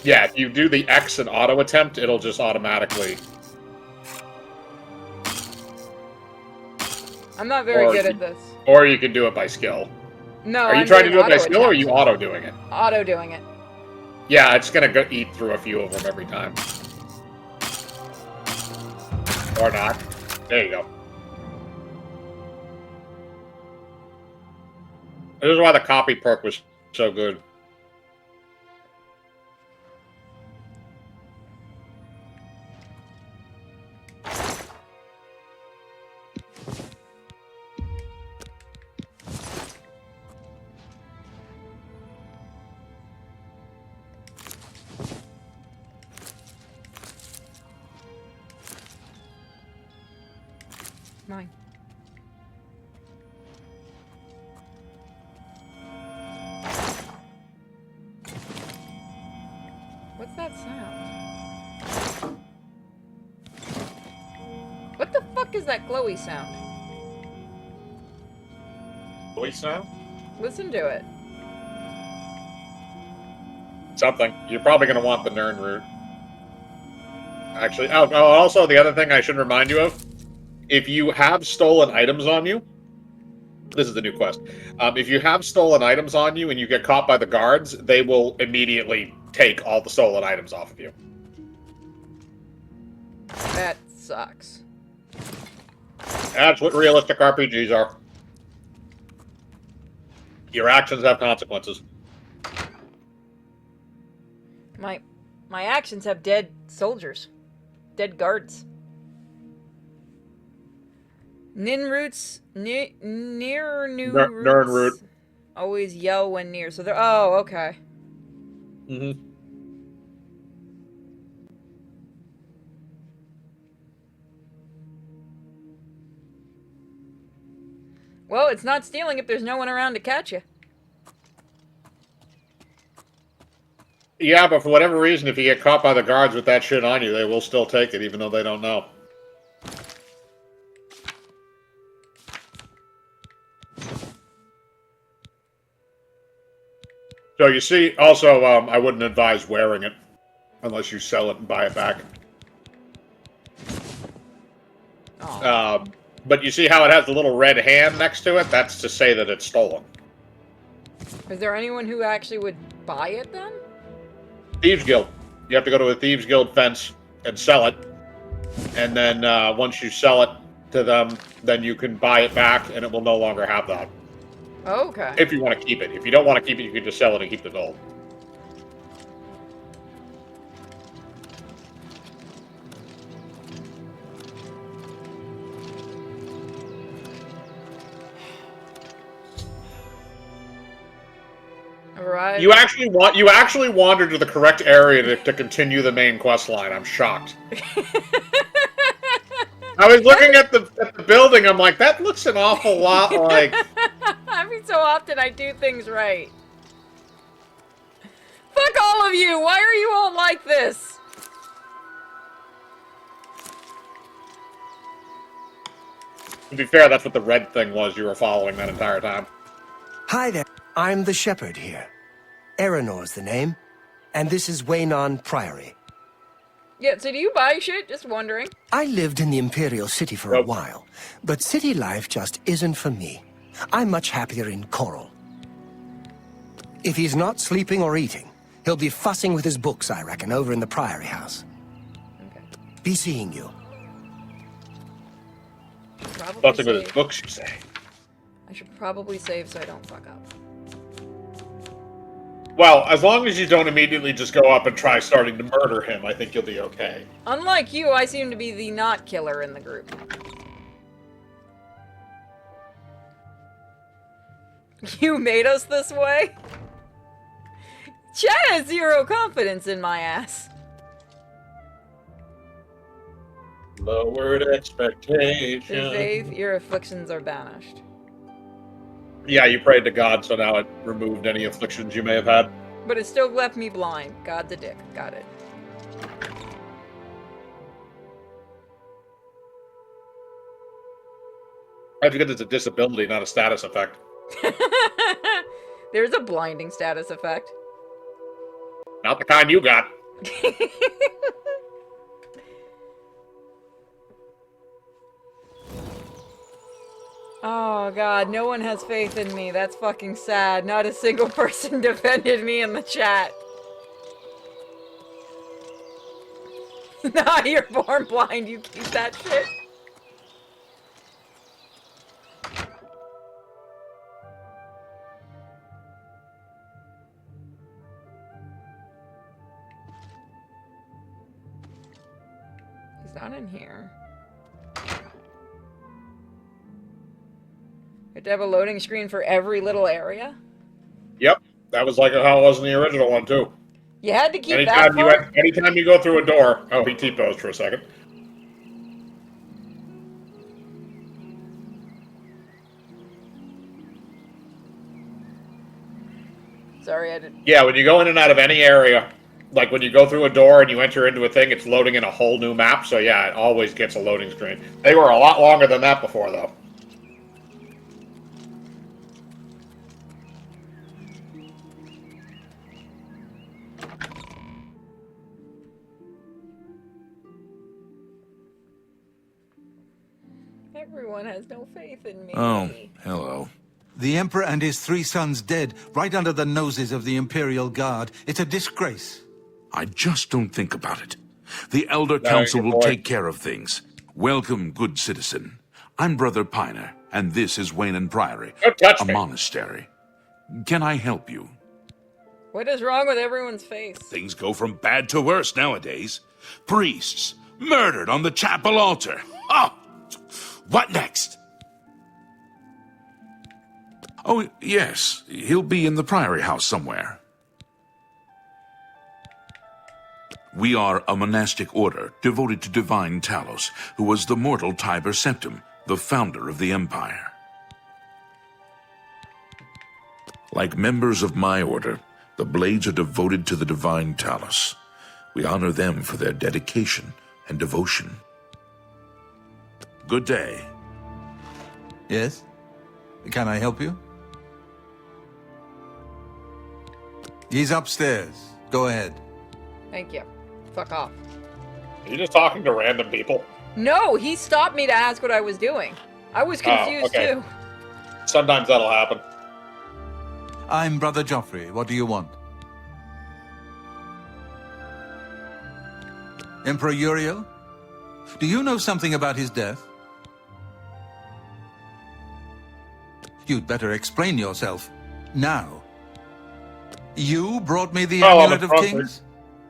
Speaker 1: Yeah, if you do the X and auto-attempt, it'll just automatically...
Speaker 2: I'm not very good at this.
Speaker 1: Or you can do it by skill.
Speaker 2: No,
Speaker 1: Are you
Speaker 2: I'm
Speaker 1: trying to do
Speaker 2: doing
Speaker 1: it by skill, or are you
Speaker 2: auto-attempt.
Speaker 1: auto-doing it?
Speaker 2: Auto-doing it.
Speaker 1: Yeah, it's gonna go eat through a few of them every time. Or not. There you go. This is why the copy perk was so good.
Speaker 2: Mine. What's that sound? What the fuck is that glowy sound?
Speaker 1: Voice sound?
Speaker 2: Listen to it.
Speaker 1: Something. You're probably going to want the Nern route. Actually, also the other thing I should remind you of, if you have stolen items on you, this is the new quest. If you have stolen items on you and you get caught by the guards, they will immediately take all the stolen items off of you.
Speaker 2: That sucks.
Speaker 1: That's what realistic RPGs are. Your actions have consequences.
Speaker 2: My actions have dead soldiers. Dead guards. Nin roots, near new
Speaker 1: Nern root.
Speaker 2: always yell when near. So they're, oh, okay.
Speaker 1: Mm-hmm.
Speaker 2: Well, it's not stealing if there's no one around to catch you.
Speaker 1: Yeah, but for whatever reason, if you get caught by the guards with that shit on you, they will still take it, even though they don't know. So you see, also, I wouldn't advise wearing it unless you sell it and buy it back. But you see how it has the little red hand next to it? That's to say that it's stolen.
Speaker 2: Is there anyone who actually would buy it then?
Speaker 1: Thieves Guild. You have to go to a Thieves Guild fence and sell it. And then once you sell it to them, then you can buy it back and it will no longer have that.
Speaker 2: Okay.
Speaker 1: If you want to keep it. If you don't want to keep it, you can just sell it and keep the gold.
Speaker 2: Alright.
Speaker 1: You actually wandered to the correct area to continue the main quest line. I'm shocked. I was looking at the building. I'm like, that looks an awful lot like.
Speaker 2: I mean, so often I do things right. Fuck all of you! Why are you all like this?
Speaker 1: To be fair, that's what the red thing was you were following that entire time.
Speaker 10: Hi there. I'm the shepherd here. Eranor's the name. And this is Waynon Priory.
Speaker 2: Yeah, so do you buy shit? Just wondering.
Speaker 10: I lived in the Imperial City for a
Speaker 1: Nope.
Speaker 10: while, but city life just isn't for me. I'm much happier in Coral. If he's not sleeping or eating, he'll be fussing with his books, I reckon, over in the Priory house.
Speaker 2: Okay.
Speaker 10: Be seeing you.
Speaker 2: Probably
Speaker 1: Fussing with his
Speaker 2: save.
Speaker 1: books, you say.
Speaker 2: I should probably save so I don't fuck up.
Speaker 1: Well, as long as you don't immediately just go up and try starting to murder him, I think you'll be okay.
Speaker 2: Unlike you, I seem to be the not killer in the group. You made us this way? Chad has zero confidence in my ass.
Speaker 1: Lowered expectations.
Speaker 2: Faith, your afflictions are banished.
Speaker 1: Yeah, you prayed to God, so now it removed any afflictions you may have had.
Speaker 2: But it still left me blind. God's a dick. Got it.
Speaker 1: That's because it's a disability, not a status effect.
Speaker 2: There's a blinding status effect.
Speaker 1: Not the kind you got.
Speaker 2: Oh god, no one has faith in me. That's fucking sad. Not a single person defended me in the chat. Nah, you're born blind. You keep that shit. He's not in here. You have to have a loading screen for every little area?
Speaker 1: Yep, that was like how it was in the original one, too.
Speaker 2: You had to keep that part?
Speaker 1: Anytime you go through a door... Oh, he T-posed for a second.
Speaker 2: Sorry, I didn't...
Speaker 1: Yeah, when you go in and out of any area, like when you go through a door and you enter into a thing, it's loading in a whole new map, so yeah, it always gets a loading screen. They were a lot longer than that before, though.
Speaker 2: Everyone has no faith in me.
Speaker 3: Oh, hello.
Speaker 6: The Emperor and his 3 sons dead, right under the noses of the Imperial Guard. It's a disgrace.
Speaker 3: I just don't think about it. The Elder
Speaker 1: No,
Speaker 3: Council
Speaker 1: good
Speaker 3: will
Speaker 1: boy.
Speaker 3: take care of things. Welcome, good citizen. I'm Brother Piner, and this is Waynon Priory,
Speaker 1: Don't touch
Speaker 3: a
Speaker 1: me.
Speaker 3: monastery. Can I help you?
Speaker 2: What is wrong with everyone's face?
Speaker 3: Things go from bad to worse nowadays. Priests murdered on the chapel altar. Oh, what next? Oh, yes, he'll be in the Priory house somewhere. We are a monastic order devoted to divine Talos, who was the mortal Tiber Septim, the founder of the Empire. Like members of my order, the Blades are devoted to the divine Talos. We honor them for their dedication and devotion. Good day.
Speaker 6: Yes? Can I help you? He's upstairs. Go ahead.
Speaker 2: Thank you. Fuck off.
Speaker 1: Are you just talking to random people?
Speaker 2: No, he stopped me to ask what I was doing. I was confused
Speaker 1: okay.
Speaker 2: too.
Speaker 1: Sometimes that'll happen.
Speaker 6: I'm Brother Joffrey. What do you want? Emperor Uriel? Do you know something about his death? You'd better explain yourself. Now. You brought me the Amulet of Kings?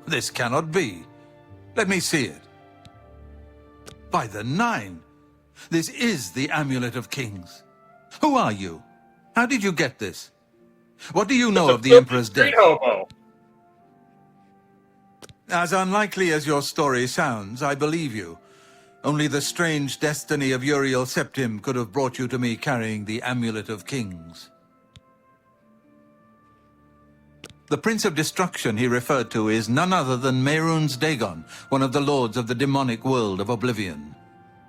Speaker 6: This cannot be. Let me see it. By the Nine! This is the Amulet of Kings. Who are you? How did you get this? What do you know of the Emperor's death?
Speaker 1: Hobo.
Speaker 6: As unlikely as your story sounds, I believe you. Only the strange destiny of Uriel Septim could have brought you to me carrying the Amulet of Kings. The Prince of Destruction he referred to is none other than Mehrunes Dagon, one of the lords of the demonic world of Oblivion.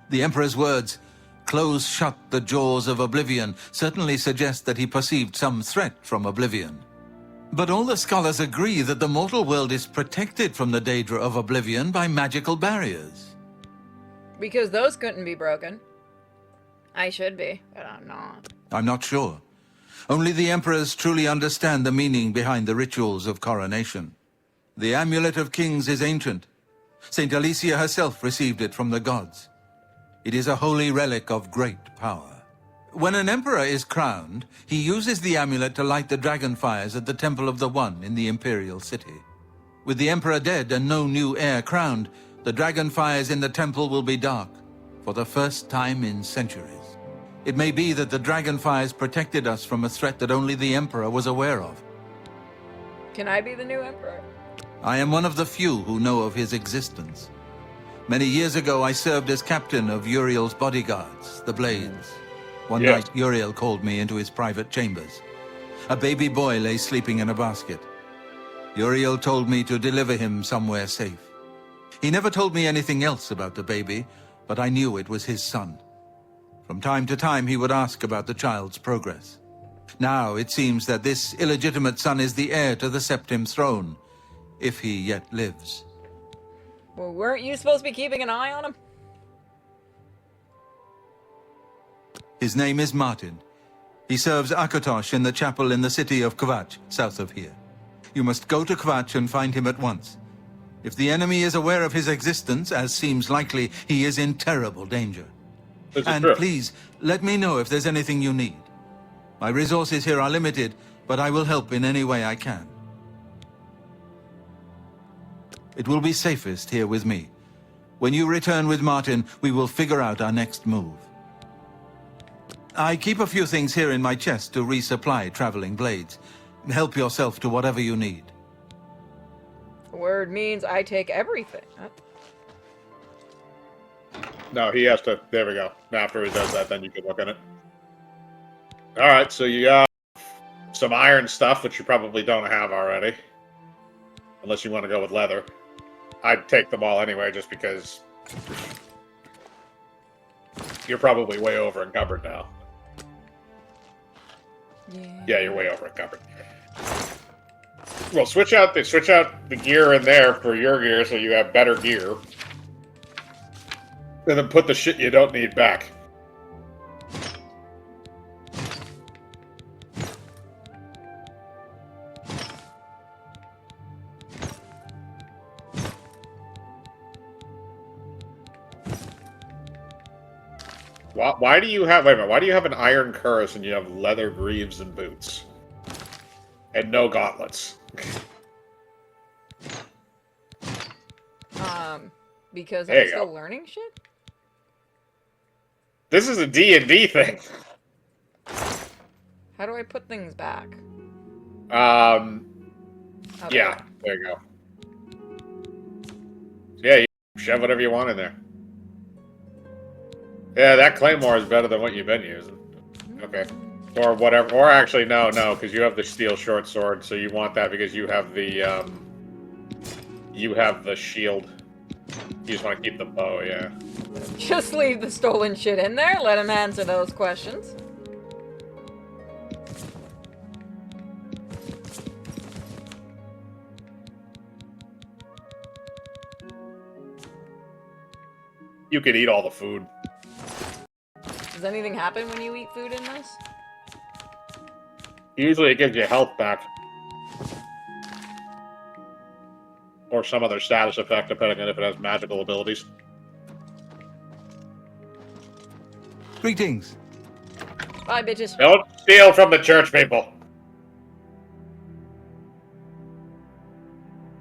Speaker 6: The Emperor's words, "Close shut the jaws of Oblivion," certainly suggest that he perceived some threat from Oblivion. But all the scholars agree that the mortal world is protected from the Daedra of Oblivion by magical barriers.
Speaker 2: Because those couldn't be broken. I should be, but I'm not.
Speaker 6: I'm not sure. Only the emperors truly understand the meaning behind the rituals of coronation. The Amulet of Kings is ancient. Saint Alicia herself received it from the gods. It is a holy relic of great power. When an emperor is crowned, he uses the amulet to light the dragon fires at the Temple of the One in the Imperial City. With the emperor dead and no new heir crowned, the dragon fires in the temple will be dark, for the first time in centuries. It may be that the dragon fires protected us from a threat that only the emperor was aware of.
Speaker 2: Can I be the new emperor?
Speaker 6: I am one of the few who know of his existence. Many years ago, I served as captain of Uriel's bodyguards, the Blades. One night, Uriel called me into his private chambers. A baby boy lay sleeping in a basket. Uriel told me to deliver him somewhere safe. He never told me anything else about the baby, but I knew it was his son. From time to time, he would ask about the child's progress. Now, it seems that this illegitimate son is the heir to the Septim throne, if he yet lives.
Speaker 2: Well, weren't you supposed to be keeping an eye on him?
Speaker 6: His name is Martin. He serves Akatosh in the chapel in the city of Kvatch, south of here. You must go to Kvatch and find him at once. If the enemy is aware of his existence, as seems likely, he is in terrible danger. And please, let me know if there's anything you need. My resources here are limited, but I will help in any way I can. It will be safest here with me. When you return with Martin, we will figure out our next move. I keep a few things here in my chest to resupply traveling blades. Help yourself to whatever you need.
Speaker 2: Word means I take everything.
Speaker 1: No, he has to. There we go. After he does that, then you can look at it. Alright, so you got some iron stuff, which you probably don't have already. Unless you want to go with leather. I'd take them all anyway, just because you're probably way over encumbered now. Yeah, you're way over encumbered. Well, switch out the gear in there for your gear so you have better gear. And then put the shit you don't need back. Why do you have, wait a minute, why do you have an iron cuirass and you have leather greaves and boots? And no gauntlets?
Speaker 2: Because
Speaker 1: There
Speaker 2: I'm
Speaker 1: you
Speaker 2: still
Speaker 1: go.
Speaker 2: learning shit?
Speaker 1: This is a D&D thing.
Speaker 2: How do I put things back?
Speaker 1: Yeah, there you go. Yeah, you shove whatever you want in there. Yeah, that claymore is better than what you've been using. Okay. Or whatever. Or actually, no, because you have the steel short sword, so you want that because you have the, shield. You just want to keep the bow, yeah.
Speaker 2: Just leave the stolen shit in there. Let him answer those questions.
Speaker 1: You could eat all the food.
Speaker 2: Does anything happen when you eat food in this?
Speaker 1: Usually it gives you health back. Or some other status effect, depending on if it has magical abilities.
Speaker 6: Greetings.
Speaker 2: Bye, bitches.
Speaker 1: Don't steal from the church people.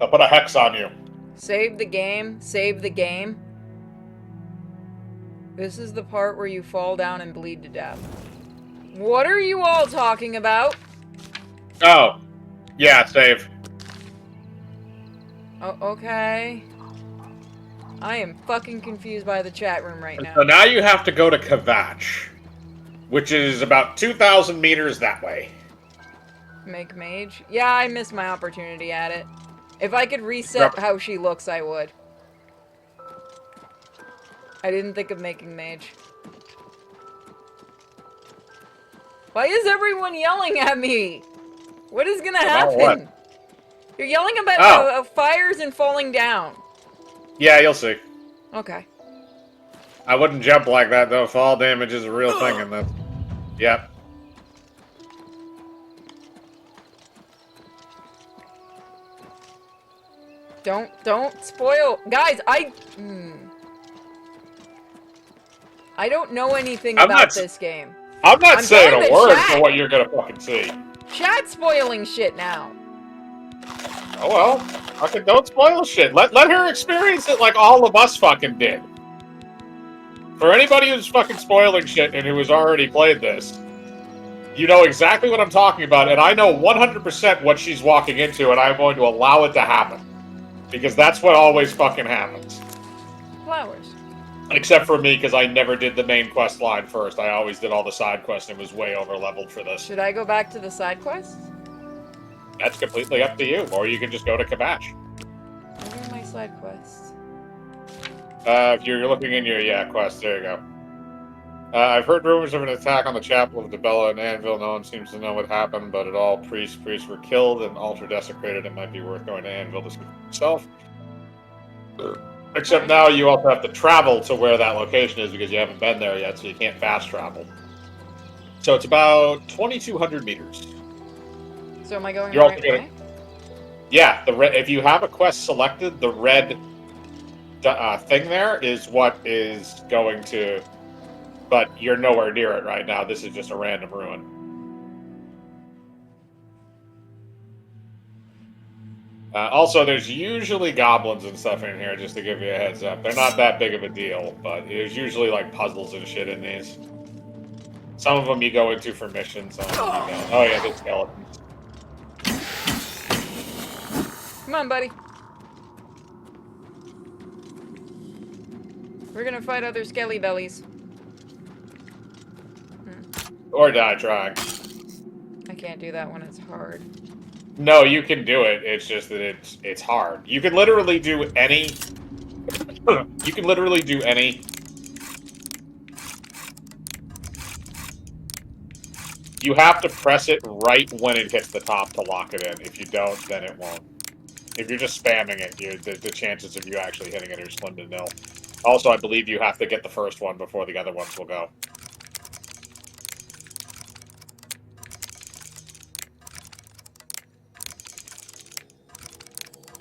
Speaker 1: I'll put a hex on you.
Speaker 2: Save the game. Save the game. This is the part where you fall down and bleed to death. What are you all talking about?
Speaker 1: Oh. Yeah, save.
Speaker 2: Oh, okay. I am fucking confused by the chat room right now.
Speaker 1: So now you have to go to Kvatch, which is about 2,000 meters that way.
Speaker 2: Make mage? Yeah, I missed my opportunity at it. If I could reset how she looks, I would. I didn't think of making mage. Why is everyone yelling at me? What is gonna happen?
Speaker 1: What?
Speaker 2: You're yelling about fires and falling down.
Speaker 1: Yeah, you'll see.
Speaker 2: Okay.
Speaker 1: I wouldn't jump like that, though. Fall damage is a real thing in this. Yep.
Speaker 2: Don't spoil. Guys, I don't know anything about this game.
Speaker 1: I'm not saying
Speaker 2: going
Speaker 1: a
Speaker 2: to
Speaker 1: word
Speaker 2: chat.
Speaker 1: for what you're gonna fucking see.
Speaker 2: Chat spoiling shit now.
Speaker 1: Oh well. Fucking don't spoil shit. Let her experience it like all of us fucking did. For anybody who's fucking spoiling shit and who has already played this, you know exactly what I'm talking about, and I know 100% what she's walking into, and I'm going to allow it to happen. Because that's what always fucking happens.
Speaker 2: Flowers.
Speaker 1: Except for me, because I never did the main quest line first. I always did all the side quests and was way over-leveled for this.
Speaker 2: Should I go back to the side quests?
Speaker 1: That's completely up to you, or you can just go to Kvatch.
Speaker 2: Where are my side quests?
Speaker 1: If you're looking in your, quest, there you go. I've heard rumors of an attack on the chapel of Debella and Anvil. No one seems to know what happened, but all priests were killed and altar desecrated. It might be worth going to Anvil to see for yourself. Except now you also have to travel to where that location is because you haven't been there yet, so you can't fast travel. So it's about 2,200 meters.
Speaker 2: So am I going the
Speaker 1: You're
Speaker 2: right
Speaker 1: also
Speaker 2: way?
Speaker 1: Yeah, if you have a quest selected, the red thing there is what is going to... But you're nowhere near it right now. This is just a random ruin. Also, there's usually goblins and stuff in here, just to give you a heads up. They're not that big of a deal, but there's usually like puzzles and shit in these. Some of them you go into for missions, some of them you don't. Oh yeah, there's skeletons.
Speaker 2: Come on, buddy. We're gonna fight other skelly bellies.
Speaker 1: Or die trying.
Speaker 2: I can't do that when it's hard.
Speaker 1: No, you can do it. It's just that it's hard. You can literally do any. You can literally do any. You have to press it right when it hits the top to lock it in. If you don't, then it won't. If you're just spamming it, the chances of you actually hitting it are slim to nil. Also, I believe you have to get the first one before the other ones will go.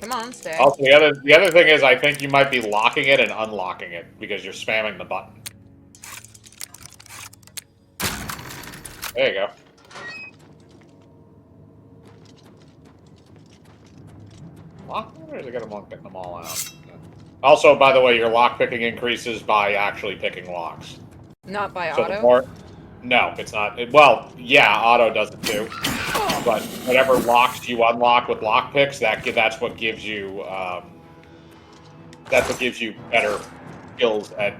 Speaker 2: Come on, stay.
Speaker 1: Also, the other thing is, I think you might be locking it and unlocking it because you're spamming the button. There you go. Lock them, or is it gonna get them all out? Also, by the way, your lock picking increases by actually picking locks.
Speaker 2: Not by
Speaker 1: So
Speaker 2: auto?
Speaker 1: the more, no, it's not. Well, yeah, auto does it too. But whatever locks you unlock with lock picks, that's what gives you better skills at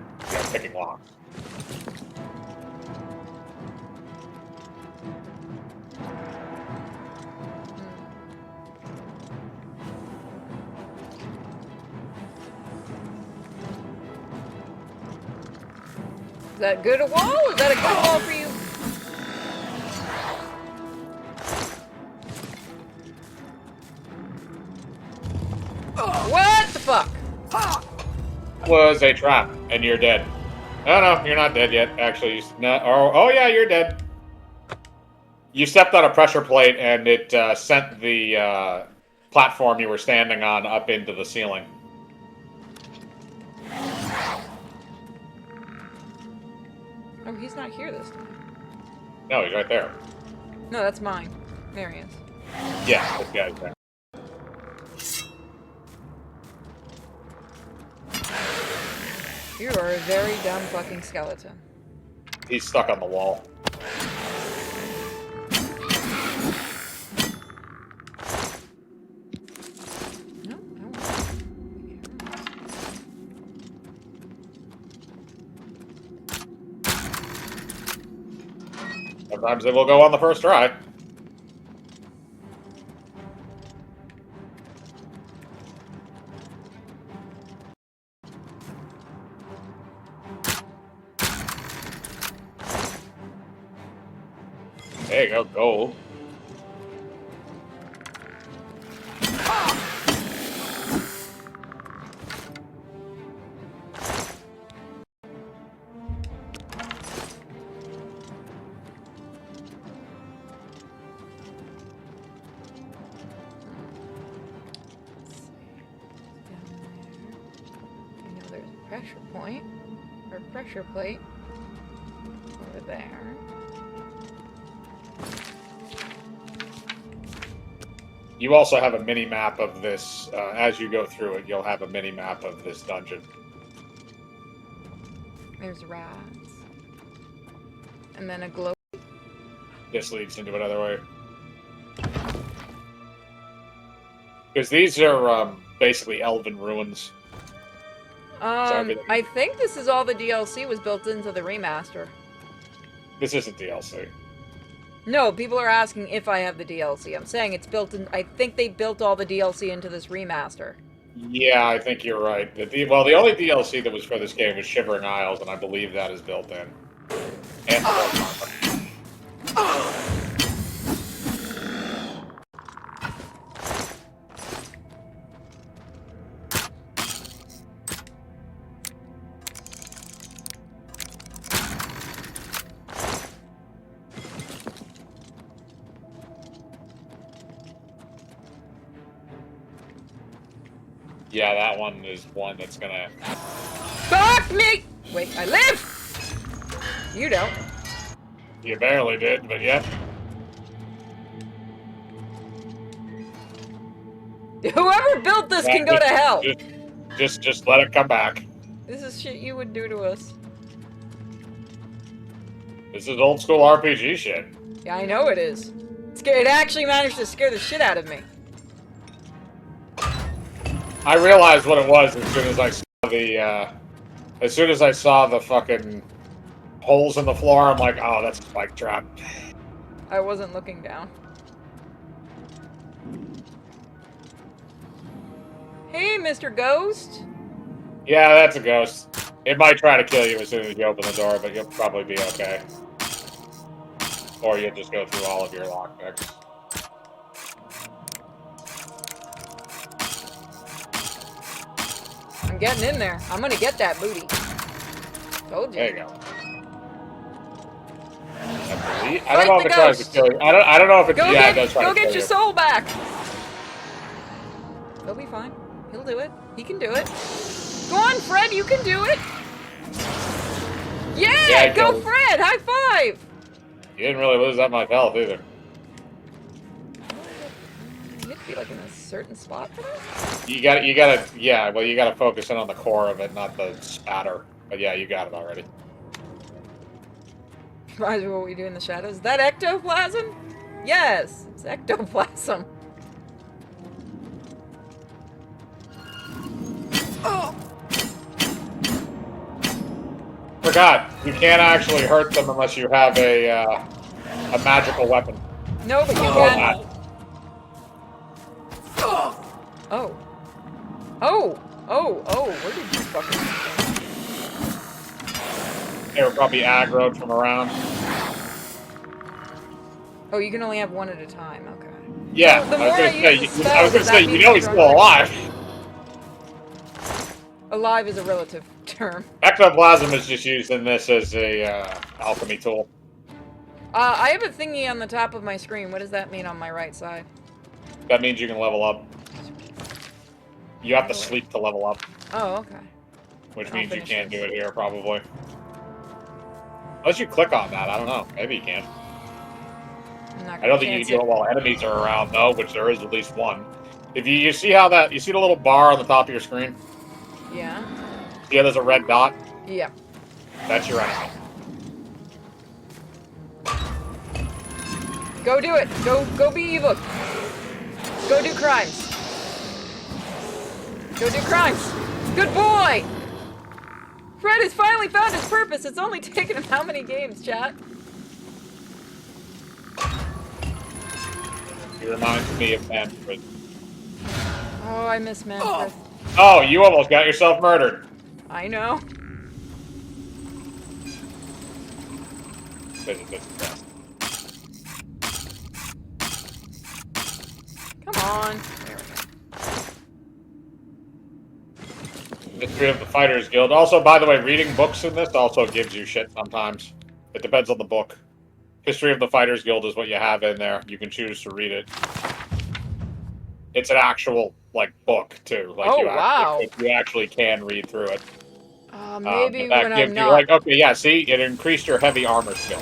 Speaker 1: picking locks.
Speaker 2: Is that good a wall? Is that a good wall for you? What the fuck?
Speaker 1: was a trap, and you're dead. No, you're not dead yet. Actually, oh yeah, you're dead. You stepped on a pressure plate, and it sent the platform you were standing on up into the ceiling.
Speaker 2: Oh, he's not here this time.
Speaker 1: No, he's right there.
Speaker 2: No, that's mine. There he is.
Speaker 1: Yeah, this guy's there.
Speaker 2: You are a very dumb fucking skeleton.
Speaker 1: He's stuck on the wall.
Speaker 2: No, no.
Speaker 1: Sometimes they will go on the first try. There you go, gold.
Speaker 2: Pressure point, or pressure plate, over there.
Speaker 1: You also have a mini-map of this, as you go through it, you'll have a mini-map of this dungeon.
Speaker 2: There's rats. And then a glow.
Speaker 1: This leads into another way. Because these are basically elven ruins.
Speaker 2: I think this is all the DLC was built into the remaster.
Speaker 1: This isn't DLC.
Speaker 2: No, people are asking if I have the DLC. I'm saying it's built in. I think they built all the DLC into this remaster.
Speaker 1: Yeah, I think you're right. Well, the only DLC that was for this game was Shivering Isles, and I believe that is built in. And yeah, that one is one that's gonna...
Speaker 2: Fuck me! Wait, I live! You don't.
Speaker 1: You barely did, but yeah.
Speaker 2: Whoever built this can go to hell!
Speaker 1: Just let it come back.
Speaker 2: This is shit you would do to us.
Speaker 1: This is old school RPG shit.
Speaker 2: Yeah, I know it is. It actually managed to scare the shit out of me.
Speaker 1: I realized what it was as soon as I saw the fucking holes in the floor. I'm like, oh, that's a spike trap.
Speaker 2: I wasn't looking down. Hey, Mr. Ghost.
Speaker 1: Yeah, that's a ghost. It might try to kill you as soon as you open the door, but you'll probably be okay. Or you'll just go through all of your lockpicks.
Speaker 2: I'm getting in there. I'm gonna get that booty. Told you.
Speaker 1: There you go. I don't know if it tries to kill you. I don't know if it does try to kill you.
Speaker 2: Go get your soul back. He'll be fine. He'll do it. He can do it. Go on, Fred. You can do it. Yeah, go, Fred. High five.
Speaker 1: You didn't really lose that much health either.
Speaker 2: You have to be like in a certain spot for that?
Speaker 1: You gotta focus in on the core of it, not the spatter. But yeah, you got it already.
Speaker 2: Reminds me of what we do in the shadows. Is that ectoplasm? Yes, it's ectoplasm. Oh!
Speaker 1: Forgot, you can't actually hurt them unless you have a magical weapon.
Speaker 2: No, but you can. Oh. Oh, where did you fucking...
Speaker 1: They were probably aggroed from around.
Speaker 2: Oh, you can only have one at a time, okay.
Speaker 1: Yeah,
Speaker 2: So the more I use the spell,
Speaker 1: I was gonna say, you know he's still alive.
Speaker 2: Alive is a relative term.
Speaker 1: Ectoplasm is just used in this as a alchemy tool.
Speaker 2: I have a thingy on the top of my screen. What does that mean on my right side?
Speaker 1: That means you can level up. You have to sleep to level up.
Speaker 2: Oh, okay.
Speaker 1: Which
Speaker 2: I'll
Speaker 1: means you
Speaker 2: finish
Speaker 1: can't
Speaker 2: this.
Speaker 1: do it here, probably. Unless you click on that, I don't know. Maybe you can.
Speaker 2: I'm not
Speaker 1: I
Speaker 2: gonna
Speaker 1: don't think you
Speaker 2: chance
Speaker 1: can do
Speaker 2: it.
Speaker 1: it while enemies are around, though, which there is at least one. If you see how that... You see the little bar on the top of your screen?
Speaker 2: Yeah.
Speaker 1: Yeah, there's a red dot.
Speaker 2: Yeah.
Speaker 1: That's your enemy.
Speaker 2: Go do it. Go be evil. Go do crimes. Go do crimes. Good boy. Fred has finally found his purpose. It's only taken him how many games, chat?
Speaker 1: He reminds me of Manfred.
Speaker 2: Oh, I miss Manfred.
Speaker 1: Oh, you almost got yourself murdered.
Speaker 2: I know. Come on. There we go.
Speaker 1: History of the Fighters Guild. Also, by the way, reading books in this also gives you shit sometimes. It depends on the book. History of the Fighters Guild is what you have in there. You can choose to read it. It's an actual, like, book, too. Like,
Speaker 2: Oh,
Speaker 1: you
Speaker 2: wow.
Speaker 1: you actually can read through it.
Speaker 2: Maybe
Speaker 1: that
Speaker 2: when
Speaker 1: gives
Speaker 2: I'm
Speaker 1: you,
Speaker 2: not.
Speaker 1: like, okay, yeah, see? It increased your heavy armor skill.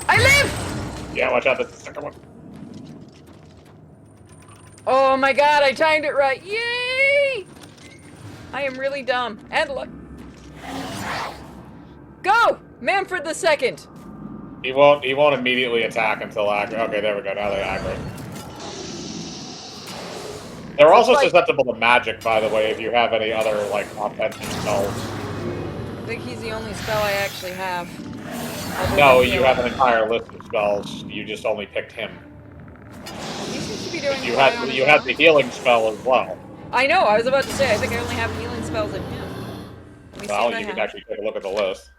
Speaker 1: I
Speaker 2: live!
Speaker 1: Yeah, watch out, that's the second one.
Speaker 2: Oh my god, I timed it right. Yay! I am really dumb. And look. Go! Manfred the Second.
Speaker 1: He won't immediately attack until aggro. Okay, there we go, now they aggro. They're also susceptible to magic, by the way, if you have any other, like, offensive spells.
Speaker 2: I think he's the only spell I actually have.
Speaker 1: No, you have an entire list of spells. You just only picked him.
Speaker 2: He seems to be doing
Speaker 1: You
Speaker 2: fine
Speaker 1: had
Speaker 2: on his
Speaker 1: had
Speaker 2: own.
Speaker 1: the healing spell as well.
Speaker 2: I know, I was about to say, I think I only have healing spells in him. Let me see
Speaker 1: Well,
Speaker 2: what I
Speaker 1: you can
Speaker 2: have.
Speaker 1: actually take a look at the list.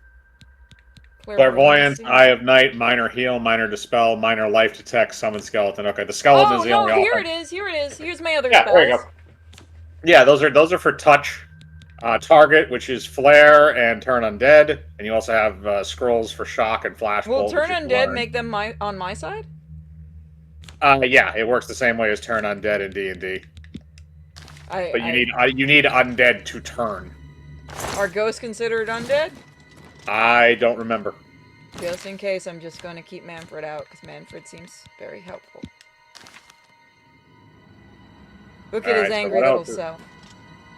Speaker 2: Clairvoyance,
Speaker 1: Eye of Night, Minor Heal, Minor Dispel, Minor Life Detect, Summon Skeleton. Okay, the skeleton is the only
Speaker 2: here
Speaker 1: offense.
Speaker 2: it is, here it is. Here's my other
Speaker 1: Yeah,
Speaker 2: spells.
Speaker 1: there you go. Yeah, those are for touch. Target, which is Flare and Turn Undead, and you also have scrolls for Shock and Flash
Speaker 2: Will
Speaker 1: Bolt.
Speaker 2: Turn
Speaker 1: which is
Speaker 2: Undead
Speaker 1: Learn.
Speaker 2: make them on my side?
Speaker 1: Yeah, it works the same way as Turn Undead in D&D. But you need Undead to turn.
Speaker 2: Are ghosts considered undead?
Speaker 1: I don't remember.
Speaker 2: Just in case, I'm just going to keep Manfred out, because Manfred seems very helpful. Look at his angry little self.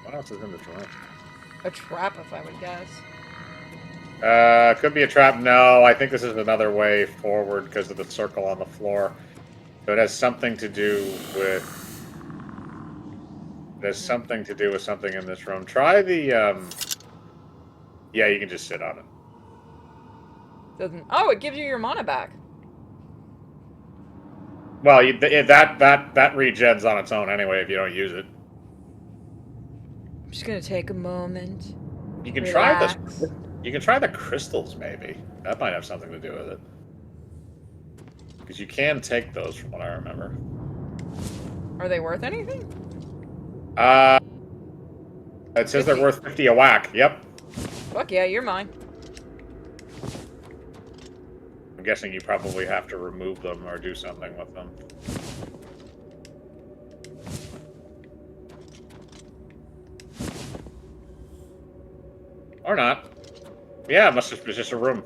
Speaker 1: What else is in this room?
Speaker 2: A trap, if I would guess.
Speaker 1: Could be a trap. No, I think this is another way forward because of the circle on the floor. So it has something to do with... There's something to do with something in this room. Try the, Yeah, you can just sit on it.
Speaker 2: Doesn't... Oh, it gives you your mana back.
Speaker 1: Well, that regens on its own anyway if you don't use it.
Speaker 2: I'm just gonna take a moment.
Speaker 1: You can
Speaker 2: Relax.
Speaker 1: try this. You can try the crystals, maybe. That might have something to do with it. Because you can take those, from what I remember.
Speaker 2: Are they worth anything?
Speaker 1: It says they're worth 50 a whack. Yep.
Speaker 2: Fuck yeah, you're mine.
Speaker 1: I'm guessing you probably have to remove them or do something with them. Or not. Yeah, it must have been just a room.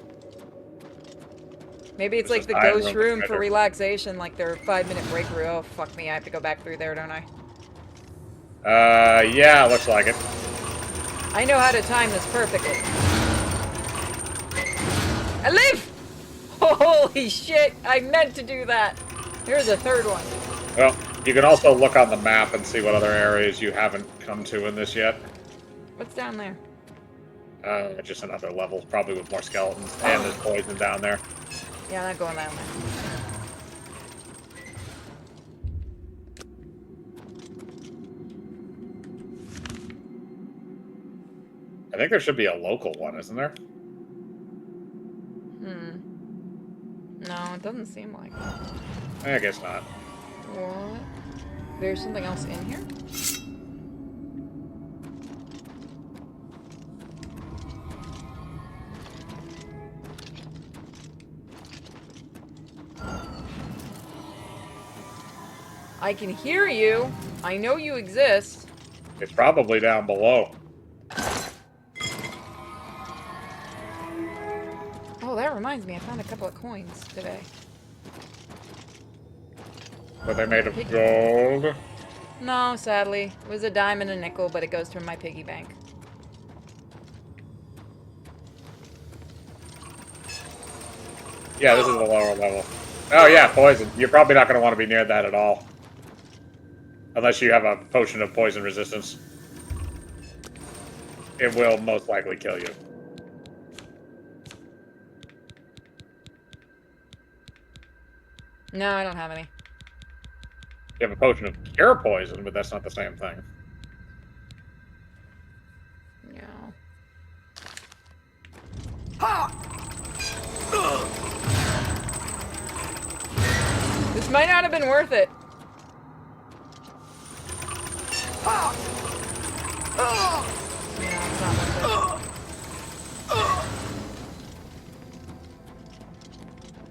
Speaker 2: Maybe it's
Speaker 1: This
Speaker 2: like
Speaker 1: is
Speaker 2: the
Speaker 1: high
Speaker 2: ghost
Speaker 1: room
Speaker 2: room for
Speaker 1: treasure.
Speaker 2: relaxation, like their 5-minute break room. Oh, fuck me, I have to go back through there, don't I?
Speaker 1: Yeah, it looks like it.
Speaker 2: I know how to time this perfectly. I live! Holy shit, I meant to do that. Here's a third one.
Speaker 1: Well, you can also look on the map and see what other areas you haven't come to in this yet.
Speaker 2: What's down there?
Speaker 1: Just another level, probably with more skeletons. And there's poison down there.
Speaker 2: Yeah, I'm not going down there.
Speaker 1: I think there should be a local one, isn't there?
Speaker 2: No, it doesn't seem like it.
Speaker 1: I guess not.
Speaker 2: What? There's something else in here? I can hear you. I know you exist.
Speaker 1: It's probably down below.
Speaker 2: Oh, that reminds me. I found a couple of coins today.
Speaker 1: Were they made of gold?
Speaker 2: No, sadly. It was a dime and a nickel, but it goes to my piggy bank.
Speaker 1: Yeah, this is the lower level. Oh yeah, poison. You're probably not going to want to be near that at all. Unless you have a potion of poison resistance. It will most likely kill you.
Speaker 2: No, I don't have any.
Speaker 1: You have a potion of cure poison, but that's not the same thing.
Speaker 2: No. This might not have been worth it. Yeah, it's not worth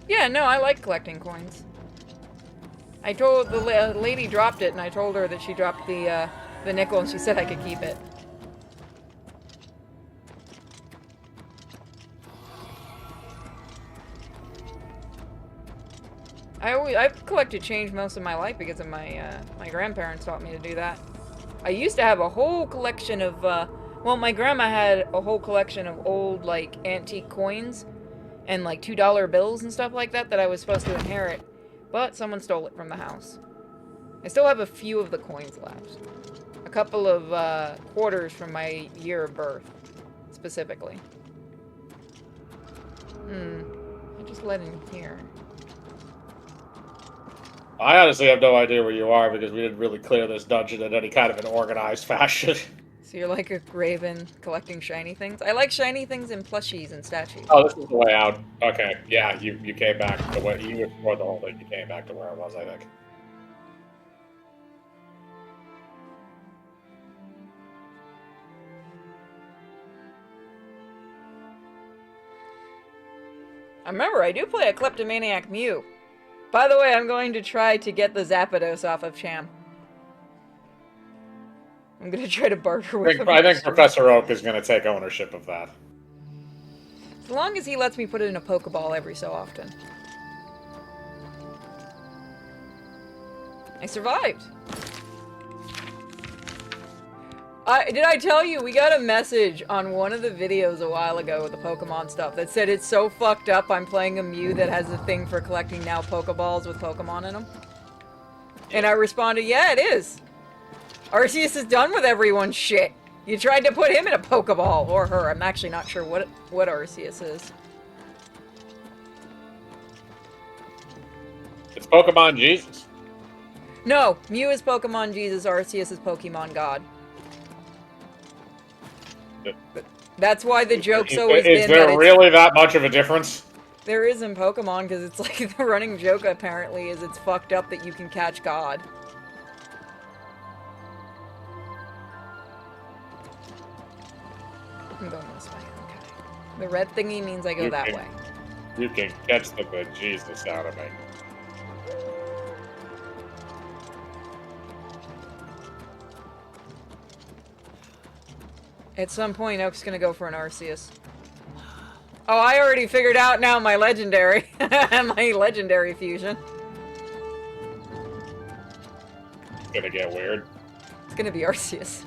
Speaker 2: it. Yeah, no, I like collecting coins. I told the lady dropped it, and I told her that she dropped the nickel, and she said I could keep it. I've collected change most of my life because of my grandparents taught me to do that. I used to have a whole collection of well, my grandma had a whole collection of old like antique coins and like $2 bills and stuff like that that I was supposed to inherit, but someone stole it from the house. I still have a few of the coins left. A couple of quarters from my year of birth, specifically. I just let in here.
Speaker 1: I honestly have no idea where you are because we didn't really clear this dungeon in any kind of an organized fashion.
Speaker 2: So you're like a raven collecting shiny things? I like shiny things and plushies and statues.
Speaker 1: Oh, this is the way out. Okay, yeah, you came back to where you explored the whole thing. You came back to where it was, I think.
Speaker 2: I remember, I do play a kleptomaniac Mew. By the way, I'm going to try to get the Zapdos off of Cham. I'm going to try to barter with him.
Speaker 1: I think Professor Oak is going to take ownership of that.
Speaker 2: As long as he lets me put it in a Pokeball every so often. I survived. Did I tell you, we got a message on one of the videos a while ago with the Pokemon stuff that said it's so fucked up I'm playing a Mew that has a thing for collecting now Pokeballs with Pokemon in them. And I responded, yeah, it is. Arceus is done with everyone's shit. You tried to put him in a Pokeball, or her. I'm actually not sure what Arceus is.
Speaker 1: It's Pokemon Jesus.
Speaker 2: No, Mew is Pokemon Jesus, Arceus is Pokemon God. That's why the joke's always been
Speaker 1: Is there really that much of a difference?
Speaker 2: There is in Pokemon, because it's like the running joke apparently is it's fucked up that you can catch God. I'm going this way, okay. The red thingy means I go that way.
Speaker 1: You can catch the bejesus out of me.
Speaker 2: At some point, Oak's gonna go for an Arceus. Oh, I already figured out now my legendary. My legendary fusion.
Speaker 1: It's gonna get weird.
Speaker 2: It's gonna be Arceus.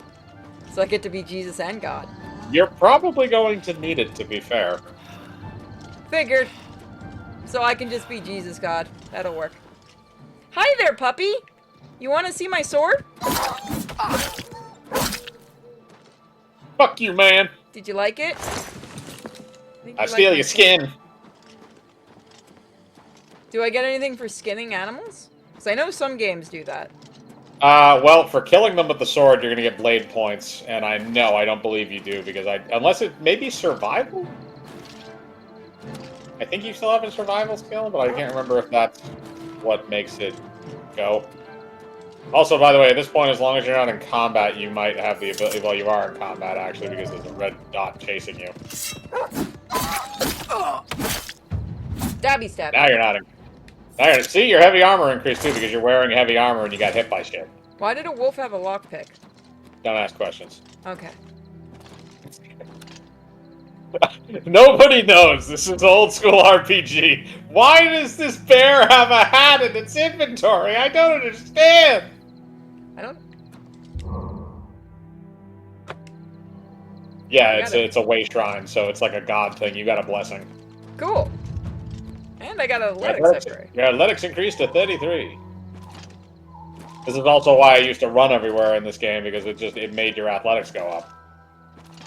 Speaker 2: So I get to be Jesus and God.
Speaker 1: You're probably going to need it, to be fair.
Speaker 2: Figured. So I can just be Jesus God. That'll work. Hi there, puppy! You wanna see my sword?
Speaker 1: Fuck you, man!
Speaker 2: Did you like it?
Speaker 1: I steal your skin!
Speaker 2: Do I get anything for skinning animals? Because I know some games do that.
Speaker 1: Well, for killing them with the sword, you're gonna get blade points, and I don't believe you do, because unless it maybe survival? I think you still have a survival skill, but I can't remember if that's what makes it go. Also, by the way, at this point, as long as you're not in combat, you might have the ability. Well, you are in combat actually, because there's a red dot chasing you.
Speaker 2: Stabby stabby.
Speaker 1: Now you're not in. Now you're, see, your heavy armor increased too because you're wearing heavy armor and you got hit by shit.
Speaker 2: Why did a wolf have a lockpick?
Speaker 1: Don't ask questions.
Speaker 2: Okay.
Speaker 1: Nobody knows. This is old school RPG. Why does this bear have a hat in its inventory? I don't understand.
Speaker 2: I don't.
Speaker 1: Yeah, it's a way shrine, so it's like a god thing. You got a blessing.
Speaker 2: Cool. And I got an athletics upgrade.
Speaker 1: Your athletics increased to 33. This is also why I used to run everywhere in this game, because it made your athletics go up.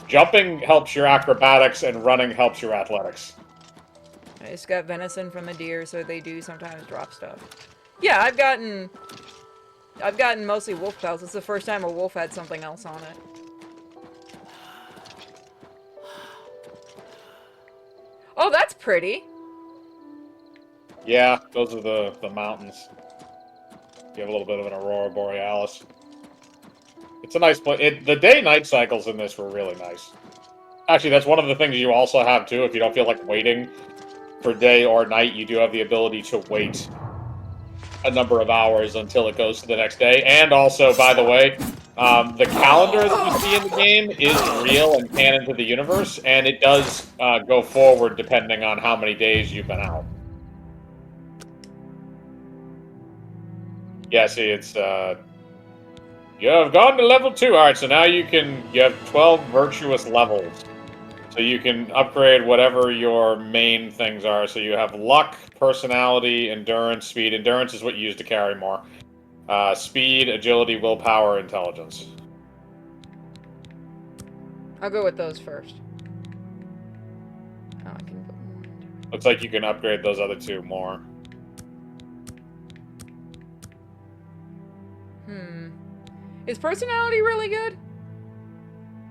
Speaker 1: Jumping helps your acrobatics, and running helps your athletics.
Speaker 2: I just got venison from a deer, so they do sometimes drop stuff. Yeah, I've gotten mostly wolf pelts. It's the first time a wolf had something else on it. Oh, that's pretty.
Speaker 1: Yeah, those are the mountains. You have a little bit of an aurora borealis. It's a nice place. The day-night cycles in this were really nice. Actually, that's one of the things you also have, too. If you don't feel like waiting for day or night, you do have the ability to wait a number of hours until it goes to the next day. And also, by the way, the calendar that you see in the game is real and canon to the universe, and it does go forward depending on how many days you've been out. Yeah, see, it's, you have gone to level 2. Alright, so now you have 12 virtuous levels. So you can upgrade whatever your main things are. So you have luck, personality, endurance, speed. Endurance is what you use to carry more. Speed, agility, willpower, intelligence.
Speaker 2: I'll go with those first. Oh, I can put more.
Speaker 1: Looks like you can upgrade those other 2 more.
Speaker 2: Is personality really good?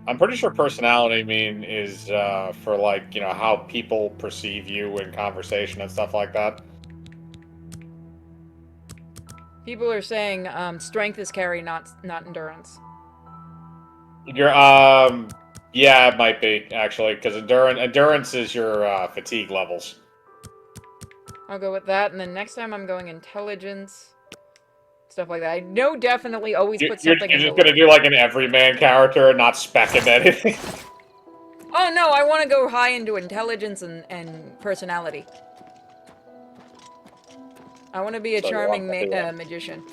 Speaker 1: I'm pretty sure personality is for, like, you know, how people perceive you in conversation and stuff like that.
Speaker 2: People are saying strength is carry, not endurance.
Speaker 1: Yeah, it might be, actually, because endurance is your fatigue levels.
Speaker 2: I'll go with that, and then next time I'm going intelligence. Stuff like that. I know definitely always put something in.
Speaker 1: You're just gonna do like an everyman character and not spec in anything.
Speaker 2: Oh no, I want to go high into intelligence and personality. I want to be a charming magician.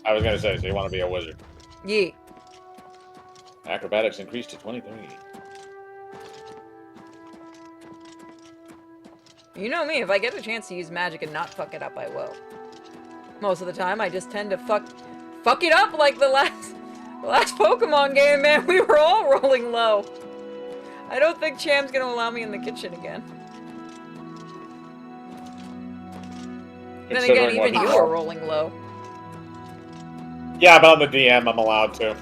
Speaker 1: I was gonna say, so you want to be a wizard.
Speaker 2: Yeah.
Speaker 1: Acrobatics increased to 23.
Speaker 2: You know me, if I get a chance to use magic and not fuck it up, I will. Most of the time, I just tend to fuck it up like the last Pokemon game, man. We were all rolling low. I don't think Cham's gonna allow me in the kitchen again. Then again, even you were rolling low.
Speaker 1: Yeah, but on the DM, I'm allowed to.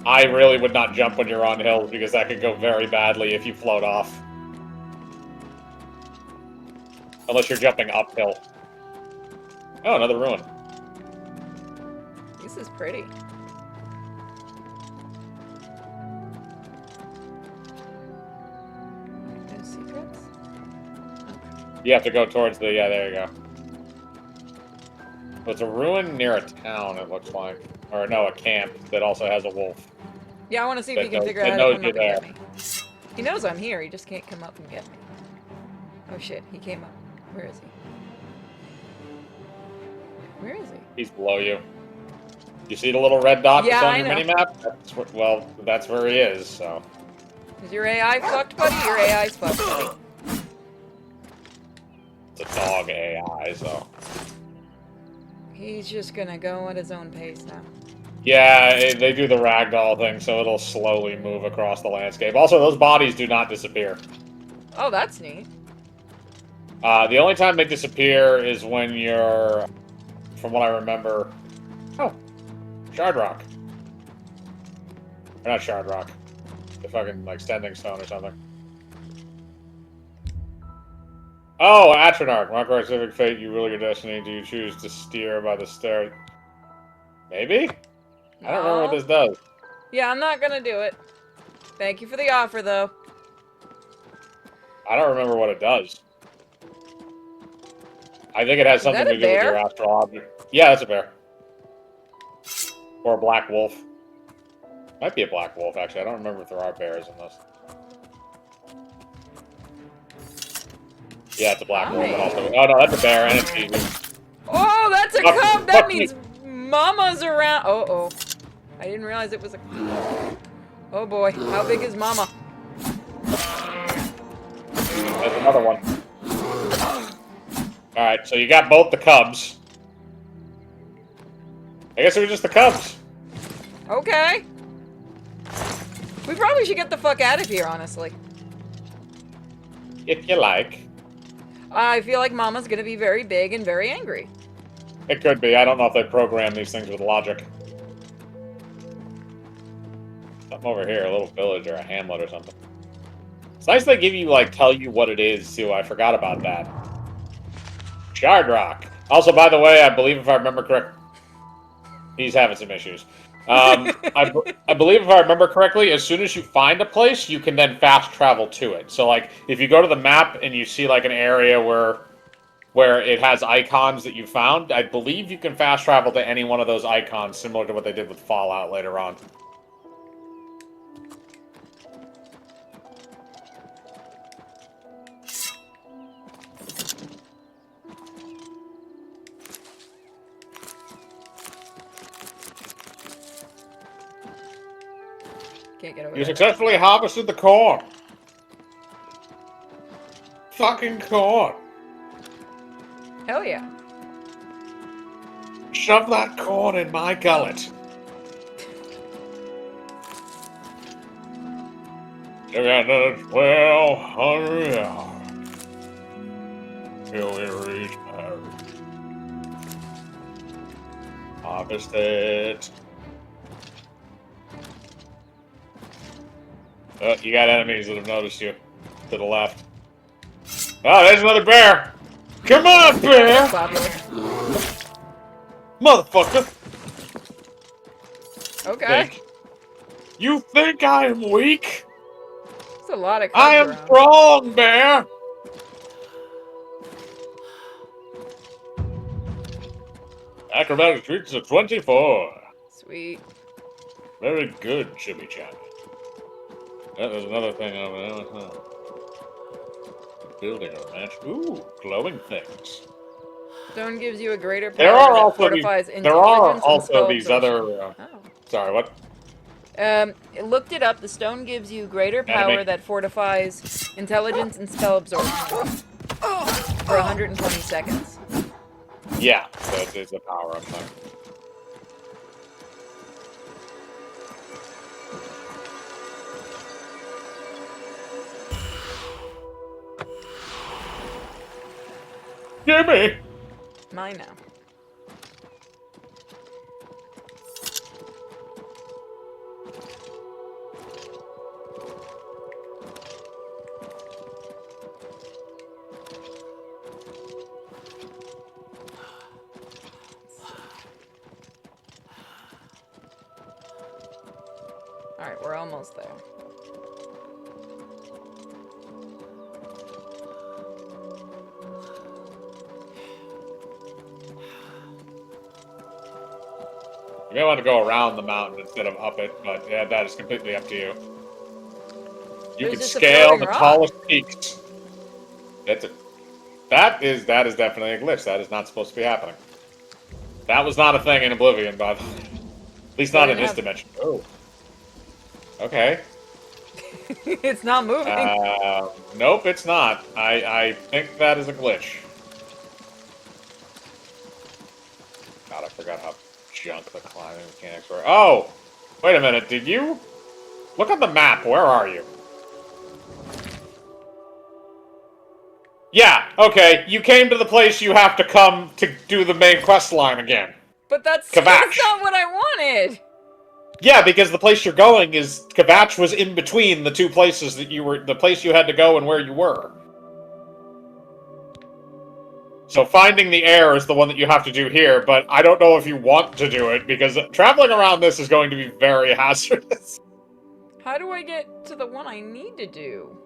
Speaker 1: I really would not jump when you're on hills, because that could go very badly if you float off. Unless you're jumping uphill. Oh, another ruin.
Speaker 2: This is pretty. No secrets? Okay.
Speaker 1: You have to go towards the... Yeah, there you go. Well, it's a ruin near a town, it looks like. Or, no, a camp that also has a wolf.
Speaker 2: Yeah, I want to see if he can figure out how to come up and get me. He knows I'm here, he just can't come up and get me. Oh shit, he came up. Where is he? Where is he?
Speaker 1: He's below you. You see the little red dot
Speaker 2: yeah,
Speaker 1: that's on your minimap? Well, that's where he is, so...
Speaker 2: Is your AI fucked, buddy? Your AI's fucked, buddy.
Speaker 1: It's a dog AI, so...
Speaker 2: He's just gonna go at his own pace now.
Speaker 1: Yeah, they do the ragdoll thing, so it'll slowly move across the landscape. Also, those bodies do not disappear.
Speaker 2: Oh, that's neat.
Speaker 1: The only time they disappear is when you're... From what I remember... Oh! Shard Rock. Or not Shard Rock. The fucking, like, Standing Stone or something. Oh, Atronach. Mark our civic fate, you rule your destiny. Do you choose to steer by the stairs? Maybe? I don't remember what this does.
Speaker 2: Yeah, I'm not gonna do it. Thank you for the offer, though.
Speaker 1: I don't remember what it does. I think it has something
Speaker 2: that
Speaker 1: to
Speaker 2: a
Speaker 1: do with your
Speaker 2: bear?
Speaker 1: astral object. Yeah, that's a bear. Or a black wolf. Might be a black wolf, actually. I don't remember if there are bears in this. Yeah, it's a black wolf. And also, oh no, that's a bear, and it's easy.
Speaker 2: Oh, that's a cub! That means Mama's around. Oh. I didn't realize it was a... Oh boy, how big is Mama?
Speaker 1: There's another one. Alright, so you got both the cubs. I guess it was just the cubs.
Speaker 2: Okay. We probably should get the fuck out of here, honestly.
Speaker 1: If you like.
Speaker 2: I feel like Mama's gonna be very big and very angry.
Speaker 1: It could be. I don't know if they program these things with logic. Something over here, a little village or a hamlet or something. It's nice they give you, like, tell you what it is, too. I forgot about that. Shard Rock. Also, by the way, I believe if I remember correct... He's having some issues. I believe if I remember correctly, as soon as you find a place, you can then fast travel to it. So, like, if you go to the map and you see, like, an area where it has icons that you found, I believe you can fast travel to any one of those icons, similar to what they did with Fallout later on.
Speaker 2: Can't get over
Speaker 1: You
Speaker 2: there.
Speaker 1: successfully harvested the corn. Fucking corn.
Speaker 2: Hell yeah.
Speaker 1: Shove that corn in my gullet. Together 12 hungry hours till we reach Paris. Harvest it. Oh, you got enemies that have noticed you. To the left. Oh, there's another bear! Come on, bear! Motherfucker!
Speaker 2: Okay.
Speaker 1: You think I am weak?
Speaker 2: There's a lot of cubs
Speaker 1: I am
Speaker 2: around.
Speaker 1: strong, bear! Acrobatic streaks of 24.
Speaker 2: Sweet.
Speaker 1: Very good, Chimmy-Chami. Yeah, there's another thing over there. Huh? Building a ranch. Ooh, glowing things.
Speaker 2: Stone gives you a greater power
Speaker 1: There are
Speaker 2: that
Speaker 1: also
Speaker 2: fortifies
Speaker 1: these, there are
Speaker 2: intelligence and
Speaker 1: also
Speaker 2: spell
Speaker 1: these
Speaker 2: absorption.
Speaker 1: other. Sorry, what?
Speaker 2: It looked it up. The stone gives you greater power
Speaker 1: Enemy.
Speaker 2: that fortifies intelligence and spell absorption for 120 seconds.
Speaker 1: Yeah, so it's a power up thing. Gimme!
Speaker 2: Mine now. Alright, we're almost there.
Speaker 1: You may want to go around the mountain instead of up it, but yeah, that is completely up to you. You
Speaker 2: There's
Speaker 1: can
Speaker 2: just a
Speaker 1: scale
Speaker 2: floating
Speaker 1: the
Speaker 2: rock.
Speaker 1: tallest peaks. That is definitely a glitch. That is not supposed to be happening. That was not a thing in Oblivion, by the way. At least not in this dimension. Oh. Okay.
Speaker 2: It's not moving.
Speaker 1: Nope, it's not. I think that is a glitch. God, I forgot how junk the climbing mechanics were. Oh! Wait a minute, did you? Look at the map, where are you? Yeah, okay, you came to the place you have to come to do the main quest line again.
Speaker 2: But that's
Speaker 1: Kvatch.
Speaker 2: not what I wanted!
Speaker 1: Yeah, because the place you're going is... Kvatch was in between the two places that you were... The place you had to go and where you were. So finding the air is the one that you have to do here, but I don't know if you want to do it, because traveling around this is going to be very hazardous.
Speaker 2: How do I get to the one I need to do?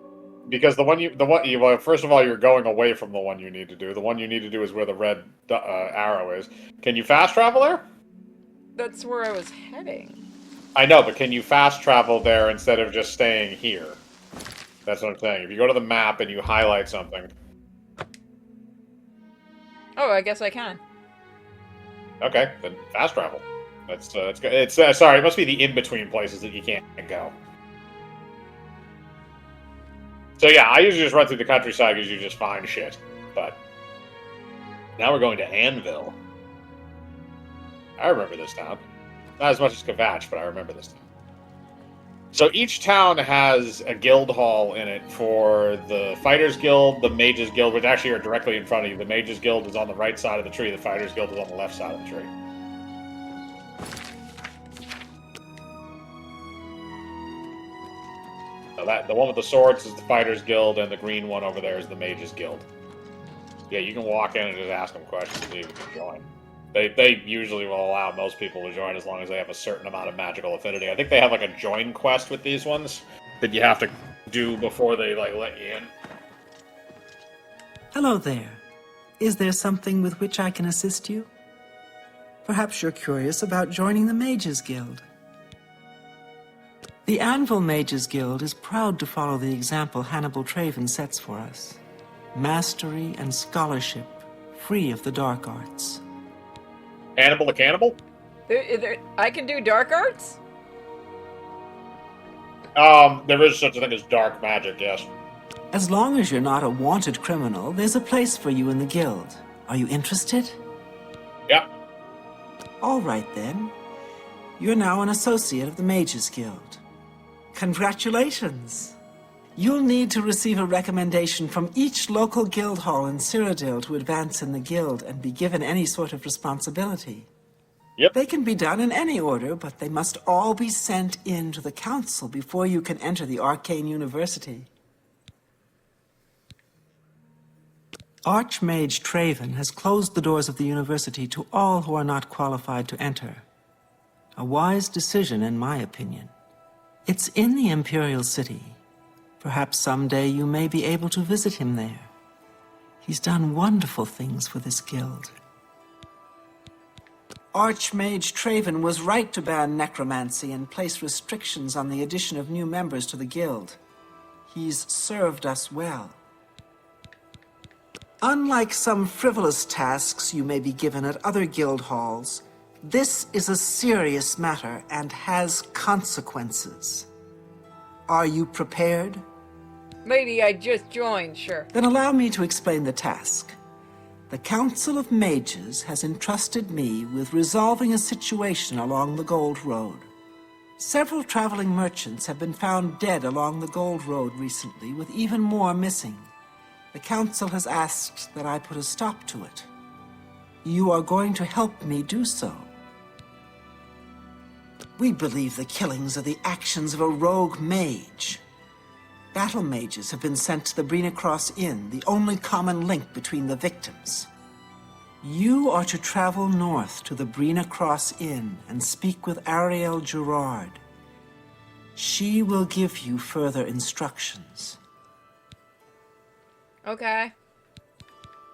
Speaker 1: Because well, first of all, you're going away from the one you need to do. The one you need to do is where the red arrow is. Can you fast travel there?
Speaker 2: That's where I was heading.
Speaker 1: I know, but can you fast travel there instead of just staying here? That's what I'm saying. If you go to the map and you highlight something.
Speaker 2: Oh, I guess I can.
Speaker 1: Okay, then fast travel. That's good. It's sorry, it must be the in-between places that you can't go. So yeah, I usually just run through the countryside because you just find shit. But now we're going to Anvil. I remember this town. Not as much as Kvatch, but I remember this town. So each town has a guild hall in it for the Fighters Guild, the Mages Guild, which actually are directly in front of you. The Mages Guild is on the right side of the tree. The Fighters Guild is on the left side of the tree. So the one with the swords is the Fighters Guild, and the green one over there is the Mages Guild. Yeah, you can walk in and just ask them questions and see if you can join. They usually will allow most people to join as long as they have a certain amount of magical affinity. I think they have like a join quest with these ones that you have to do before they like let you in.
Speaker 11: Hello there. Is there something with which I can assist you? Perhaps you're curious about joining the Mages Guild. The Anvil Mages Guild is proud to follow the example Hannibal Traven sets for us. Mastery and scholarship, free of the dark arts.
Speaker 1: Hannibal the Cannibal?
Speaker 2: I can do dark arts?
Speaker 1: There is such a thing as dark magic, yes.
Speaker 11: As long as you're not a wanted criminal, there's a place for you in the guild. Are you interested?
Speaker 1: Yeah.
Speaker 11: All right then. You're now an associate of the Mages Guild. Congratulations! You'll need to receive a recommendation from each local guild hall in Cyrodiil to advance in the guild and be given any sort of responsibility.
Speaker 1: Yep.
Speaker 11: They can be done in any order, but they must all be sent in to the council before you can enter the Arcane University. Archmage Traven has closed the doors of the university to all who are not qualified to enter. A wise decision, in my opinion. It's in the Imperial City. Perhaps someday you may be able to visit him there. He's done wonderful things for this guild. Archmage Traven was right to ban necromancy and place restrictions on the addition of new members to the guild. He's served us well. Unlike some frivolous tasks you may be given at other guild halls, this is a serious matter and has consequences. Are you prepared?
Speaker 2: Lady, I just joined, sure.
Speaker 11: Then allow me to explain the task. The Council of Mages has entrusted me with resolving a situation along the Gold Road. Several traveling merchants have been found dead along the Gold Road recently, with even more missing. The Council has asked that I put a stop to it. You are going to help me do so. We believe the killings are the actions of a rogue mage. Battle mages have been sent to the Brina Cross Inn, the only common link between the victims. You are to travel north to the Brina Cross Inn and speak with Ariel Gerard. She will give you further instructions.
Speaker 2: Okay.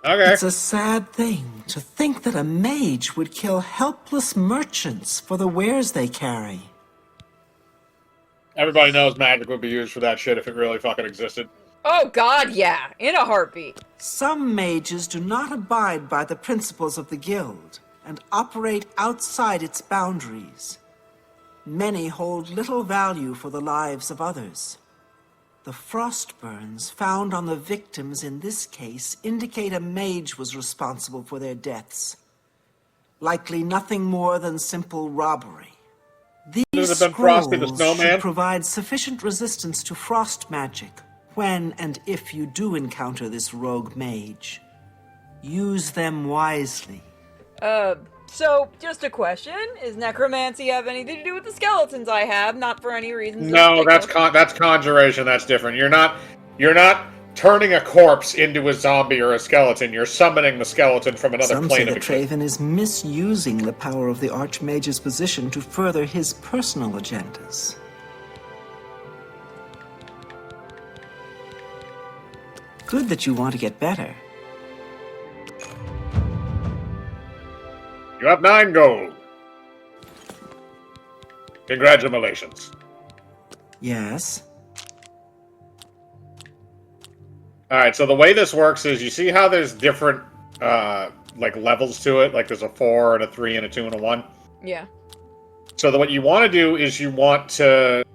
Speaker 1: Okay.
Speaker 11: It's a sad thing to think that a mage would kill helpless merchants for the wares they carry.
Speaker 1: Everybody knows magic would be used for that shit if it really fucking existed.
Speaker 2: Oh god, yeah. In a heartbeat.
Speaker 11: Some mages do not abide by the principles of the guild and operate outside its boundaries. Many hold little value for the lives of others. The frost burns found on the victims in this case indicate a mage was responsible for their deaths. Likely nothing more than simple robbery. These scrolls should provide sufficient resistance to frost magic when and if you do encounter this rogue mage. Use them wisely.
Speaker 2: So, just a question. Is necromancy have anything to do with the skeletons I have? Not for any reason.
Speaker 1: No, that's conjuration. That's different. You're not turning a corpse into a zombie or a skeleton. You're summoning the skeleton from another
Speaker 11: Some say
Speaker 1: plane of
Speaker 11: that
Speaker 1: existence.
Speaker 11: Traven is misusing the power of the Archmage's position to further his personal agendas. Good that you want to get better.
Speaker 1: You have 9 gold. Congratulations.
Speaker 11: Yes?
Speaker 1: Alright, so the way this works is, you see how there's different, like, levels to it? Like, there's a 4, and a 3, and a 2, and a 1?
Speaker 2: Yeah.
Speaker 1: So what you want to do is you want to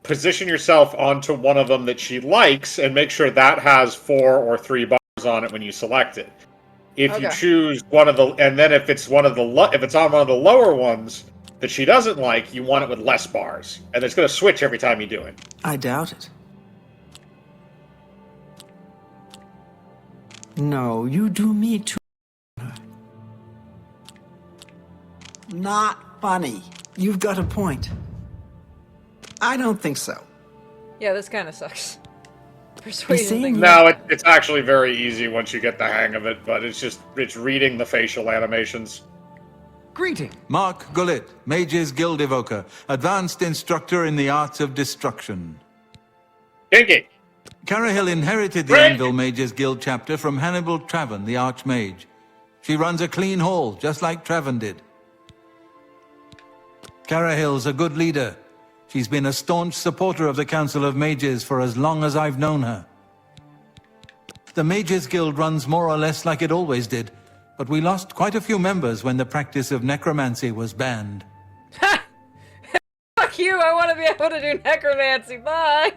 Speaker 1: position yourself onto one of them that she likes, and make sure that has 4 or 3 bars on it when you select it. If you choose one of the, and then if it's one of the, if it's on one of the lower ones that she doesn't like, you want it with less bars, and it's going to switch every time you do it.
Speaker 11: I doubt it. No, you do me too. Not funny. You've got a point. I don't think so.
Speaker 2: Yeah, this kind of sucks. Persuasion
Speaker 11: saying
Speaker 2: thing.
Speaker 1: No, it's actually very easy once you get the hang of it, but it's reading the facial animations.
Speaker 7: Greeting.
Speaker 6: Mark Gullit, Mages Guild Evoker, Advanced Instructor in the Arts of Destruction.
Speaker 1: Kinky!
Speaker 6: Carahill inherited the Anvil Mages Guild chapter from Hannibal Traven, the Archmage. She runs a clean hall, just like Traven did. Carahill's a good leader. She's been a staunch supporter of the Council of Mages for as long as I've known her. The Mages Guild runs more or less like it always did, but we lost quite a few members when the practice of necromancy was banned.
Speaker 2: Fuck you, I want to be able to do necromancy, bye!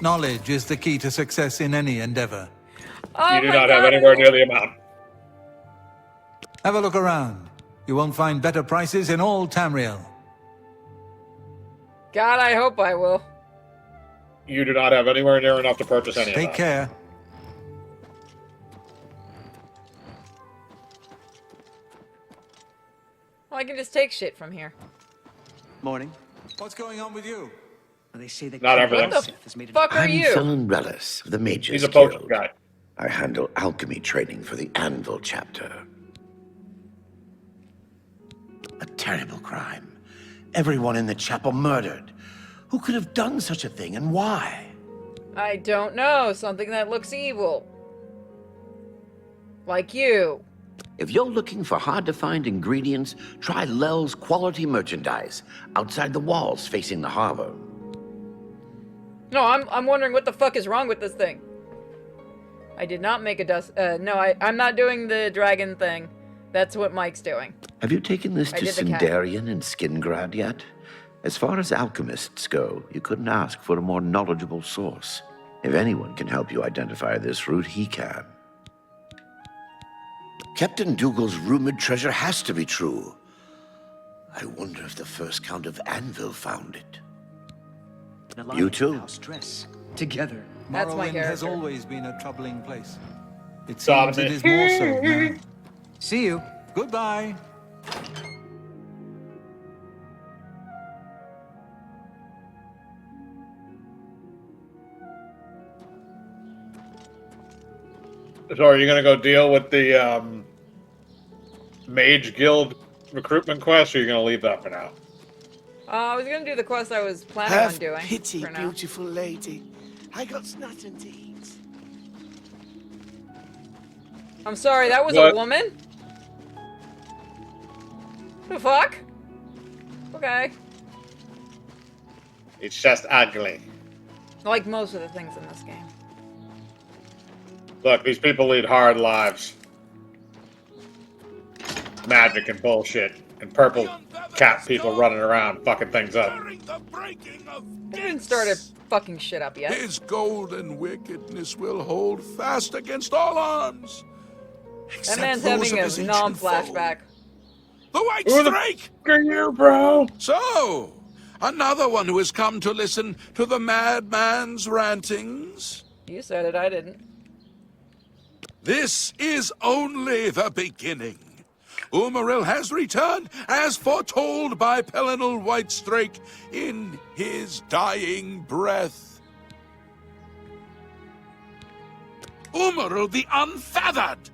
Speaker 6: Knowledge is the key to success in any endeavor.
Speaker 2: Oh
Speaker 1: You do not have anywhere near the amount.
Speaker 6: Have a look around. You won't find better prices in all Tamriel.
Speaker 2: God, I hope I will.
Speaker 1: You do not have anywhere near enough to purchase any of that.
Speaker 6: Take care.
Speaker 2: Well, I can just take shit from here.
Speaker 5: Morning.
Speaker 6: What's going on with you?
Speaker 5: They say that
Speaker 1: Not everything.
Speaker 2: What the fuck are
Speaker 12: I'm
Speaker 2: you?
Speaker 12: Felon Relis of the Mages
Speaker 1: He's a potion
Speaker 12: Guild.
Speaker 1: guy.
Speaker 12: I handle alchemy training for the Anvil chapter. A terrible crime. Everyone in the chapel murdered. Who could have done such a thing, and why?
Speaker 2: I don't know. Something that looks evil. Like you.
Speaker 12: If you're looking for hard-to-find ingredients, try Lel's quality merchandise outside the walls facing the harbor.
Speaker 2: No, I'm wondering what the fuck is wrong with this thing. I did not make a dust... no, I'm not doing the dragon thing. That's what Mike's doing.
Speaker 12: Have you taken this
Speaker 2: I
Speaker 12: to
Speaker 2: did the cat.
Speaker 12: Sindarian and Skingrad yet? As far as alchemists go, you couldn't ask for a more knowledgeable source. If anyone can help you identify this route, he can. Captain Dougal's rumored treasure has to be true. I wonder if the first Count of Anvil found it. You too.
Speaker 7: Stress. Together.
Speaker 2: That's my
Speaker 6: Morrowind has
Speaker 2: character.
Speaker 6: always been a troubling place. It
Speaker 1: Got
Speaker 6: seems
Speaker 1: him.
Speaker 6: it is more so now.
Speaker 7: See you.
Speaker 6: Goodbye.
Speaker 1: So are you going to go deal with the Mage Guild recruitment quest, or are you going to leave that for now?
Speaker 2: I was gonna do the quest I was planning on doing.
Speaker 5: pity,
Speaker 2: for now.
Speaker 5: beautiful lady. I got nothing to eat.
Speaker 2: I'm sorry, that was
Speaker 1: What?
Speaker 2: a woman? The fuck? Okay.
Speaker 1: It's just ugly.
Speaker 2: Like most of the things in this game.
Speaker 1: Look, these people lead hard lives. Magic and bullshit. And purple cat people running around fucking things up.
Speaker 2: They didn't start a fucking shit up yet.
Speaker 3: His golden wickedness will hold fast against all arms.
Speaker 2: That man's having a non-flashback.
Speaker 3: The White
Speaker 1: Who the
Speaker 3: Strike!
Speaker 1: f*** are you, bro?
Speaker 3: So, another one who has come to listen to the madman's rantings.
Speaker 2: You said it, I didn't.
Speaker 3: This is only the beginning. Umaril has returned, as foretold by Pelinal Whitestrake in his dying breath. Umaril the Unfeathered,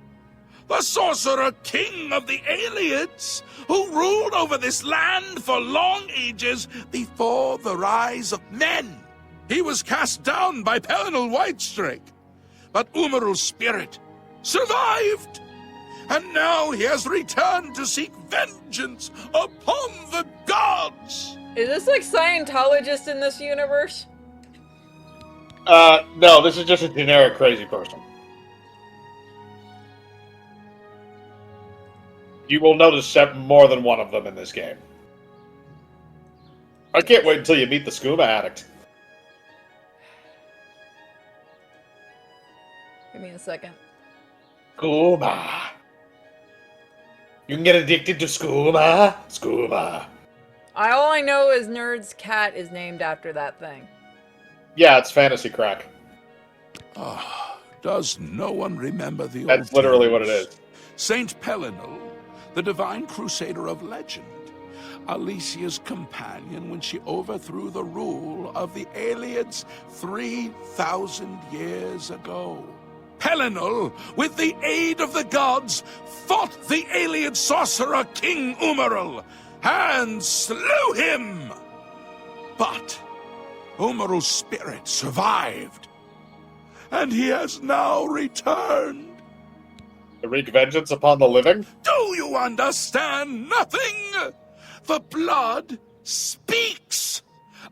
Speaker 3: the sorcerer king of the Aliens, who ruled over this land for long ages before the rise of men. He was cast down by Pelinal Whitestrake, but Umaril's spirit survived, and now he has returned to seek vengeance upon the gods.
Speaker 2: Is this like Scientologist in this universe?
Speaker 1: No, this is just a generic crazy person. You will notice more than one of them in this game. I can't wait until you meet the scuba addict.
Speaker 2: Give me a second.
Speaker 1: Scuba. You can get addicted to scuba. Scuba.
Speaker 2: All I know is Nerd's cat is named after that thing.
Speaker 1: Yeah, it's fantasy crack.
Speaker 3: Does no one remember the
Speaker 1: That's
Speaker 3: old
Speaker 1: literally what it
Speaker 3: tales?
Speaker 1: is.
Speaker 3: Saint Pelinal, the divine crusader of legend, Alicia's companion when she overthrew the rule of the Aliens 3,000 years ago. Pelinal, with the aid of the gods, fought the alien sorcerer King Umaril and slew him. But Umaril's spirit survived, and he has now returned.
Speaker 1: To wreak vengeance upon the living?
Speaker 3: Do you understand nothing? The blood speaks.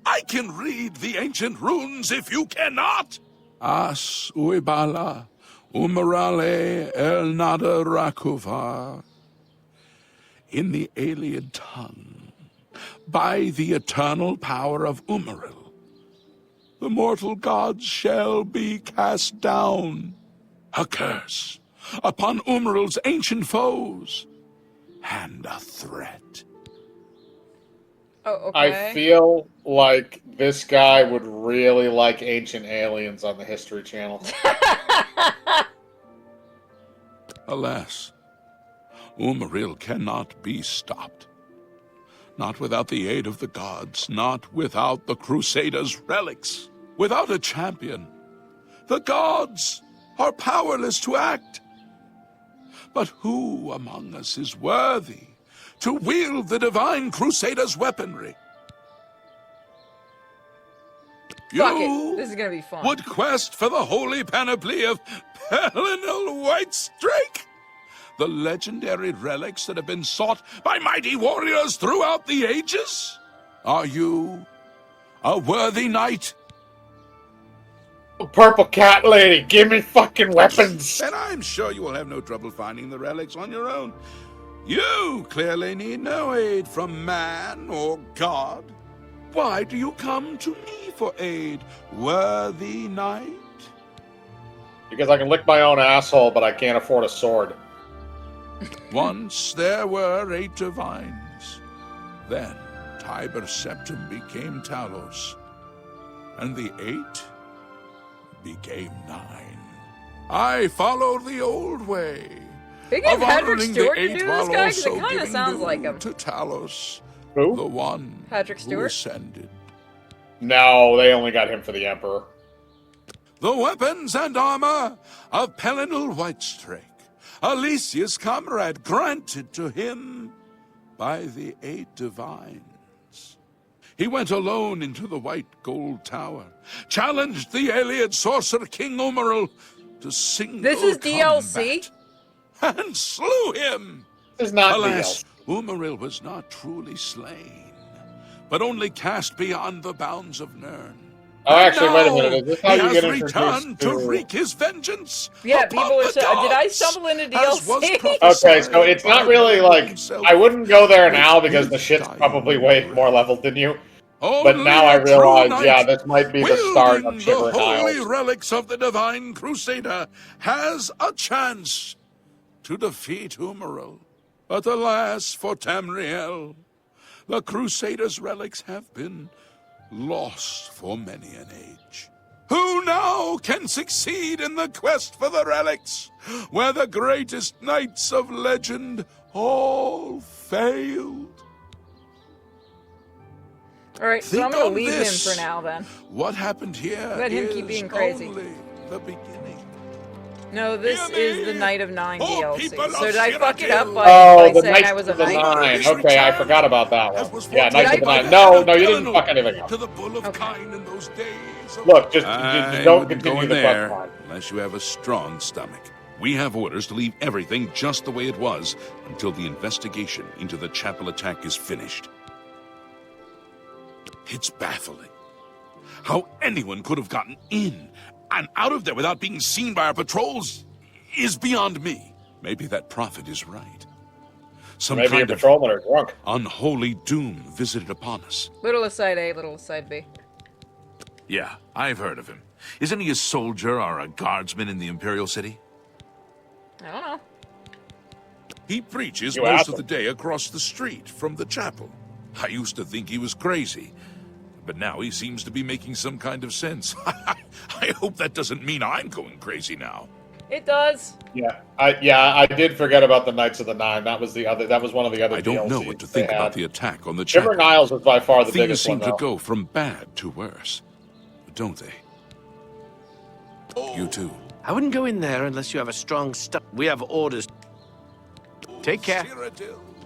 Speaker 3: I can read the ancient runes if you cannot. As uibala, umarale el nada rakuva. In the alien tongue, by the eternal power of Umaril, the mortal gods shall be cast down. A curse upon Umaril's ancient foes, and a threat.
Speaker 2: Oh, okay.
Speaker 1: I feel like this guy would really like Ancient Aliens on the History Channel.
Speaker 3: Alas, Umaril cannot be stopped. Not without the aid of the gods, not without the Crusaders' relics. Without a champion, the gods are powerless to act. But who among us is worthy to wield the divine Crusaders' weaponry?
Speaker 2: Fuck
Speaker 3: You
Speaker 2: it. This is gonna be fun.
Speaker 3: would quest for the holy panoply of Pelinal Whitestrake? The legendary relics that have been sought by mighty warriors throughout the ages? Are you a worthy knight?
Speaker 1: Purple cat lady, give me fucking weapons!
Speaker 3: Then I'm sure you will have no trouble finding the relics on your own. You clearly need no aid from man or god. Why do you come to me for aid, worthy knight?
Speaker 1: Because I can lick my own asshole, but I can't afford a sword.
Speaker 3: Once there were 8 divines. Then Tiber Septim became Talos, and the 8 became 9. I followed the old way.
Speaker 2: They get
Speaker 3: of
Speaker 2: Patrick
Speaker 3: honoring the
Speaker 2: Stewart to
Speaker 3: 8
Speaker 2: do
Speaker 3: while
Speaker 2: this guy? 'Cause it
Speaker 3: also
Speaker 2: kinda
Speaker 3: giving
Speaker 2: sounds
Speaker 3: due
Speaker 2: like him.
Speaker 3: to Talos,
Speaker 1: Who?
Speaker 3: the one
Speaker 2: Patrick
Speaker 3: who
Speaker 2: Stewart?
Speaker 3: ascended.
Speaker 1: No, they only got him for the Emperor.
Speaker 3: The weapons and armor of Pelinal Whitestrake, Alicia's comrade, granted to him by the 8 divines. He went alone into the white gold tower, challenged the alien sorcerer King Umaril to single
Speaker 2: This is DLC?
Speaker 3: combat, and slew him.
Speaker 1: This is not
Speaker 3: Alas,
Speaker 1: DLC.
Speaker 3: Umaril was not truly slain, but only cast beyond the bounds of Nirn.
Speaker 1: Oh, actually, wait a
Speaker 3: Now,
Speaker 1: minute. Is this how
Speaker 3: he
Speaker 1: you
Speaker 3: has
Speaker 1: get
Speaker 3: returned
Speaker 1: introduced
Speaker 3: to
Speaker 1: to...
Speaker 3: wreak his vengeance.
Speaker 2: Yeah,
Speaker 3: upon
Speaker 2: people were
Speaker 3: the
Speaker 2: saying, did I
Speaker 3: gods,
Speaker 2: stumble into
Speaker 3: as was
Speaker 2: DLC?
Speaker 1: Okay, so it's not
Speaker 3: by
Speaker 1: really
Speaker 3: Merlin
Speaker 1: like...
Speaker 3: himself
Speaker 1: I wouldn't go there
Speaker 3: with
Speaker 1: now because the
Speaker 3: his
Speaker 1: shit's
Speaker 3: dying
Speaker 1: probably way
Speaker 3: breath.
Speaker 1: more leveled than you. But
Speaker 3: Only
Speaker 1: now I
Speaker 3: a true
Speaker 1: realize,
Speaker 3: knight,
Speaker 1: yeah, this might be the start of
Speaker 3: wielding
Speaker 1: Shivering
Speaker 3: the holy
Speaker 1: Isles.
Speaker 3: relics of the divine crusader has a chance to defeat Umaril. But alas for Tamriel, the crusader's relics have been lost for many an age. Who now can succeed in the quest for the relics, where the greatest knights of legend all failed?
Speaker 2: Alright, so
Speaker 3: Think
Speaker 2: I'm gonna
Speaker 3: on
Speaker 2: leave
Speaker 3: this.
Speaker 2: him for now then.
Speaker 3: What happened here
Speaker 2: Let him keep
Speaker 3: is
Speaker 2: being crazy.
Speaker 3: only the beginning.
Speaker 2: No, this is the Night of Nine DLC.
Speaker 3: people
Speaker 2: So
Speaker 3: of
Speaker 2: did I fuck it up
Speaker 3: Cyrodiil.
Speaker 2: by
Speaker 1: The
Speaker 2: saying I
Speaker 1: Knights
Speaker 2: was a
Speaker 1: of the
Speaker 2: knight?
Speaker 1: Nine. Okay, I forgot about that one. Yeah,
Speaker 2: Did
Speaker 1: Knights
Speaker 2: I
Speaker 1: of the
Speaker 2: fuck
Speaker 1: Nine.
Speaker 2: it
Speaker 1: No,
Speaker 3: up?
Speaker 1: no, you didn't fuck anything up.
Speaker 3: To the Bull of
Speaker 2: Okay.
Speaker 3: Kine in those days.
Speaker 1: Look, just
Speaker 3: I
Speaker 1: don't
Speaker 3: wouldn't
Speaker 1: continue
Speaker 3: go in
Speaker 1: the quest
Speaker 3: there
Speaker 1: line.
Speaker 3: unless you have a strong stomach. We have orders to leave everything just the way it was until the investigation into the chapel attack is finished. It's baffling. How anyone could have gotten in and out of there without being seen by our patrols is beyond me. Maybe that prophet is right. Some
Speaker 1: Maybe your
Speaker 3: kind of
Speaker 1: patrolmen are drunk.
Speaker 3: unholy doom visited upon us.
Speaker 2: Little aside A, little aside B.
Speaker 3: Yeah, I've heard of him. Isn't he a soldier or a guardsman in the Imperial City?
Speaker 2: I don't know.
Speaker 3: He preaches
Speaker 1: You
Speaker 3: most
Speaker 1: asked
Speaker 3: of the
Speaker 1: him.
Speaker 3: day across the street from the chapel. I used to think he was crazy, but now he seems to be making some kind of sense. I hope that doesn't mean I'm going crazy now.
Speaker 2: It does.
Speaker 1: Yeah, I did forget about the Knights of the Nine. That was the other. That was one of the other.
Speaker 3: I don't know
Speaker 1: DLCs
Speaker 3: what to
Speaker 1: they
Speaker 3: think about
Speaker 1: had.
Speaker 3: the attack on the chapel.
Speaker 1: Shimmering Isles was by far the
Speaker 3: Things
Speaker 1: biggest
Speaker 3: seem
Speaker 1: one,
Speaker 3: to
Speaker 1: though.
Speaker 3: go from bad to worse, don't they? You too.
Speaker 5: I wouldn't go in there unless you have a strong We have orders. Take care.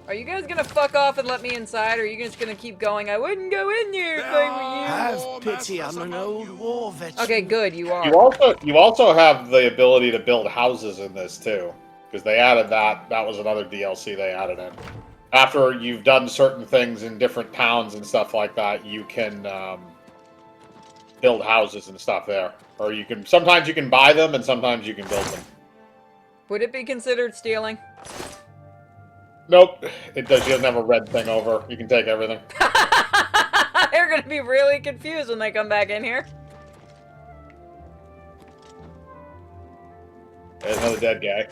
Speaker 2: Are you guys gonna fuck off and let me inside, or are you just gonna keep going? I wouldn't go in there if I were you.
Speaker 5: Have pity on an old war veteran.
Speaker 2: Okay, good, you are.
Speaker 1: You also have the ability to build houses in this too, because they added that. That was another DLC they added in. After you've done certain things in different towns and stuff like that, you can build houses and stuff there, or you can. Sometimes you can buy them, and sometimes you can build them.
Speaker 2: Would it be considered stealing?
Speaker 1: Nope, it does. She doesn't have a red thing over. You can take everything.
Speaker 2: They're gonna be really confused when they come back in here.
Speaker 1: There's another dead guy.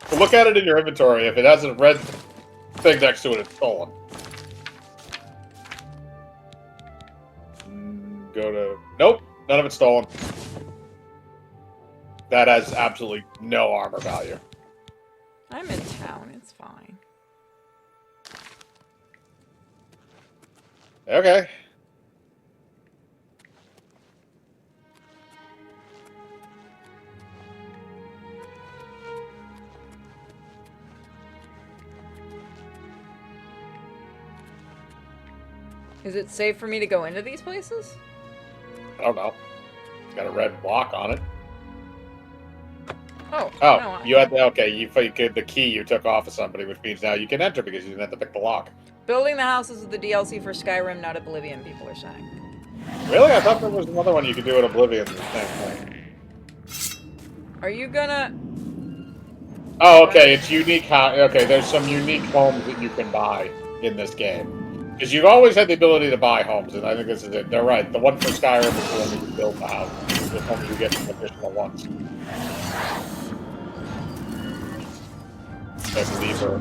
Speaker 1: So look at it in your inventory. If it has a red thing next to it, it's stolen. Go to... Nope, none of it's stolen. That has absolutely no armor value.
Speaker 2: I'm in town, it's fine.
Speaker 1: Okay.
Speaker 2: Is it safe for me to go into these places?
Speaker 1: I don't know. It's got a red block on it.
Speaker 2: Oh,
Speaker 1: Oh,
Speaker 2: no,
Speaker 1: you had the... Okay, you the key you took off of somebody, which means now you can enter because you didn't have to pick the lock.
Speaker 2: Building the houses is the DLC for Skyrim, not Oblivion, people are saying.
Speaker 1: Really? I thought there was another one you could do at Oblivion. The same thing.
Speaker 2: Are you gonna...
Speaker 1: Oh, okay. It's unique. Okay, there's some unique homes that you can buy in this game. Because you've always had the ability to buy homes, and I think this is it. They're right. The one for Skyrim is the one that you build the house. The one you get some additional ones. That's deeper.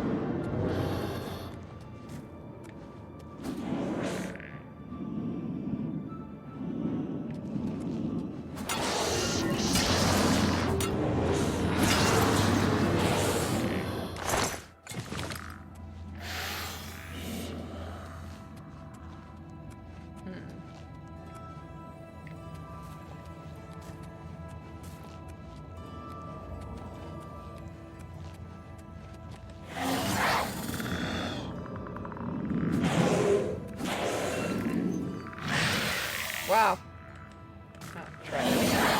Speaker 2: Wow. Oh, try it again.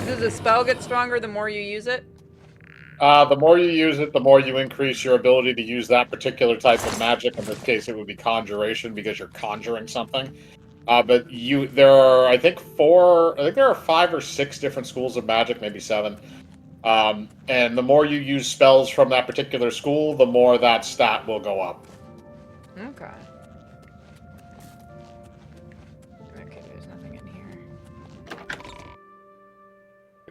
Speaker 2: Does the spell get stronger the more you use it?
Speaker 1: The more you use it, the more you increase your ability to use that particular type of magic. In this case, it would be conjuration because you're conjuring something. But there are, I think, there are 5 or 6 different schools of magic, maybe 7. And the more you use spells from that particular school, the more that stat will go up.
Speaker 2: Okay. Okay, there's nothing in here.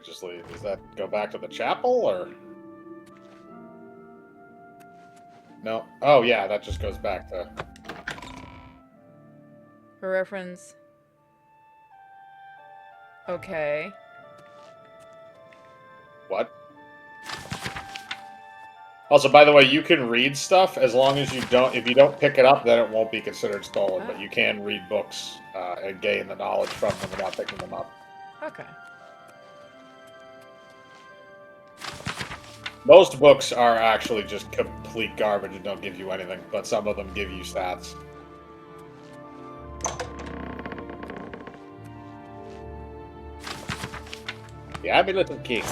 Speaker 1: Just leave. Does that go back to the chapel, or? No. Oh, yeah, that just goes back to...
Speaker 2: For reference. Okay.
Speaker 1: What? Also, by the way, you can read stuff as long as you don't. If you don't pick it up, then it won't be considered stolen. But you can read books and gain the knowledge from them without picking them up.
Speaker 2: Okay.
Speaker 1: Most books are actually just complete garbage and don't give you anything, but some of them give you stats. The Amulet of Kings.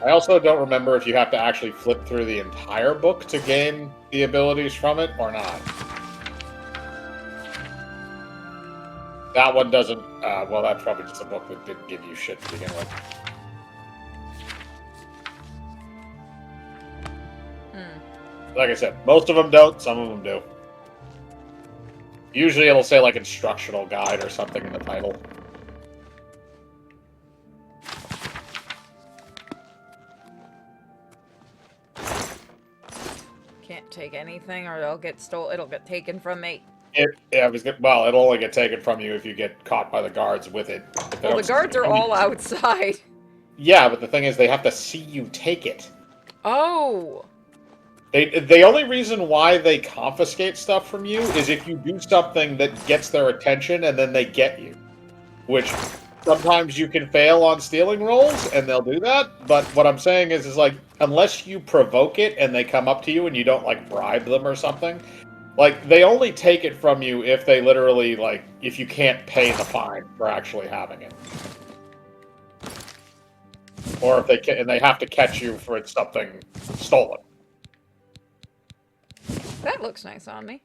Speaker 1: I also don't remember if you have to actually flip through the entire book to gain the abilities from it or not. That one doesn't, well, that's probably just a book that didn't give you shit to begin with. Like I said, most of them don't, some of them do. Usually it'll say, like, instructional guide or something in the title.
Speaker 2: Can't take anything or it'll get stolen. It'll get taken from me.
Speaker 1: Well, it'll only get taken from you if you get caught by the guards with it.
Speaker 2: Well, the guards are all outside.
Speaker 1: Yeah, but the thing is, they have to see you take it.
Speaker 2: Oh.
Speaker 1: The only reason why they confiscate stuff from you is if you do something that gets their attention and then they get you. Which sometimes you can fail on stealing rolls and they'll do that, but what I'm saying is like, unless you provoke it and they come up to you and you don't, like, bribe them or something, like, they only take it from you if they literally, like, if you can't pay the fine for actually having it. Or if they can, and they have to catch you for something stolen.
Speaker 2: That looks nice on me.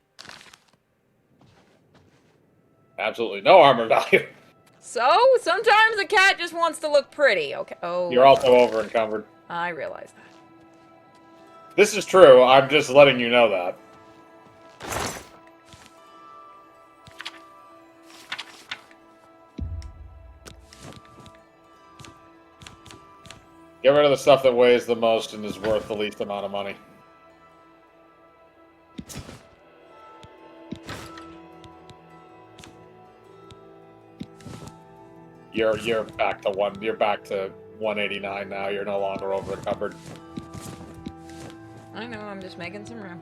Speaker 1: Absolutely no armor value.
Speaker 2: So, sometimes a cat just wants to look pretty. Okay. Oh.
Speaker 1: You're also over encumbered.
Speaker 2: I realize that.
Speaker 1: This is true. I'm just letting you know that. Get rid of the stuff that weighs the most and is worth the least amount of money. You're back to 189 now. You're no longer over encumbered.
Speaker 2: I know, I'm just making some room.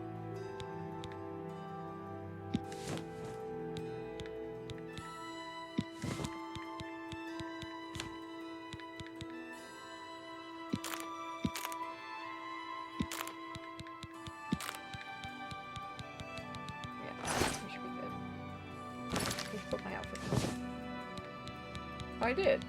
Speaker 2: I did.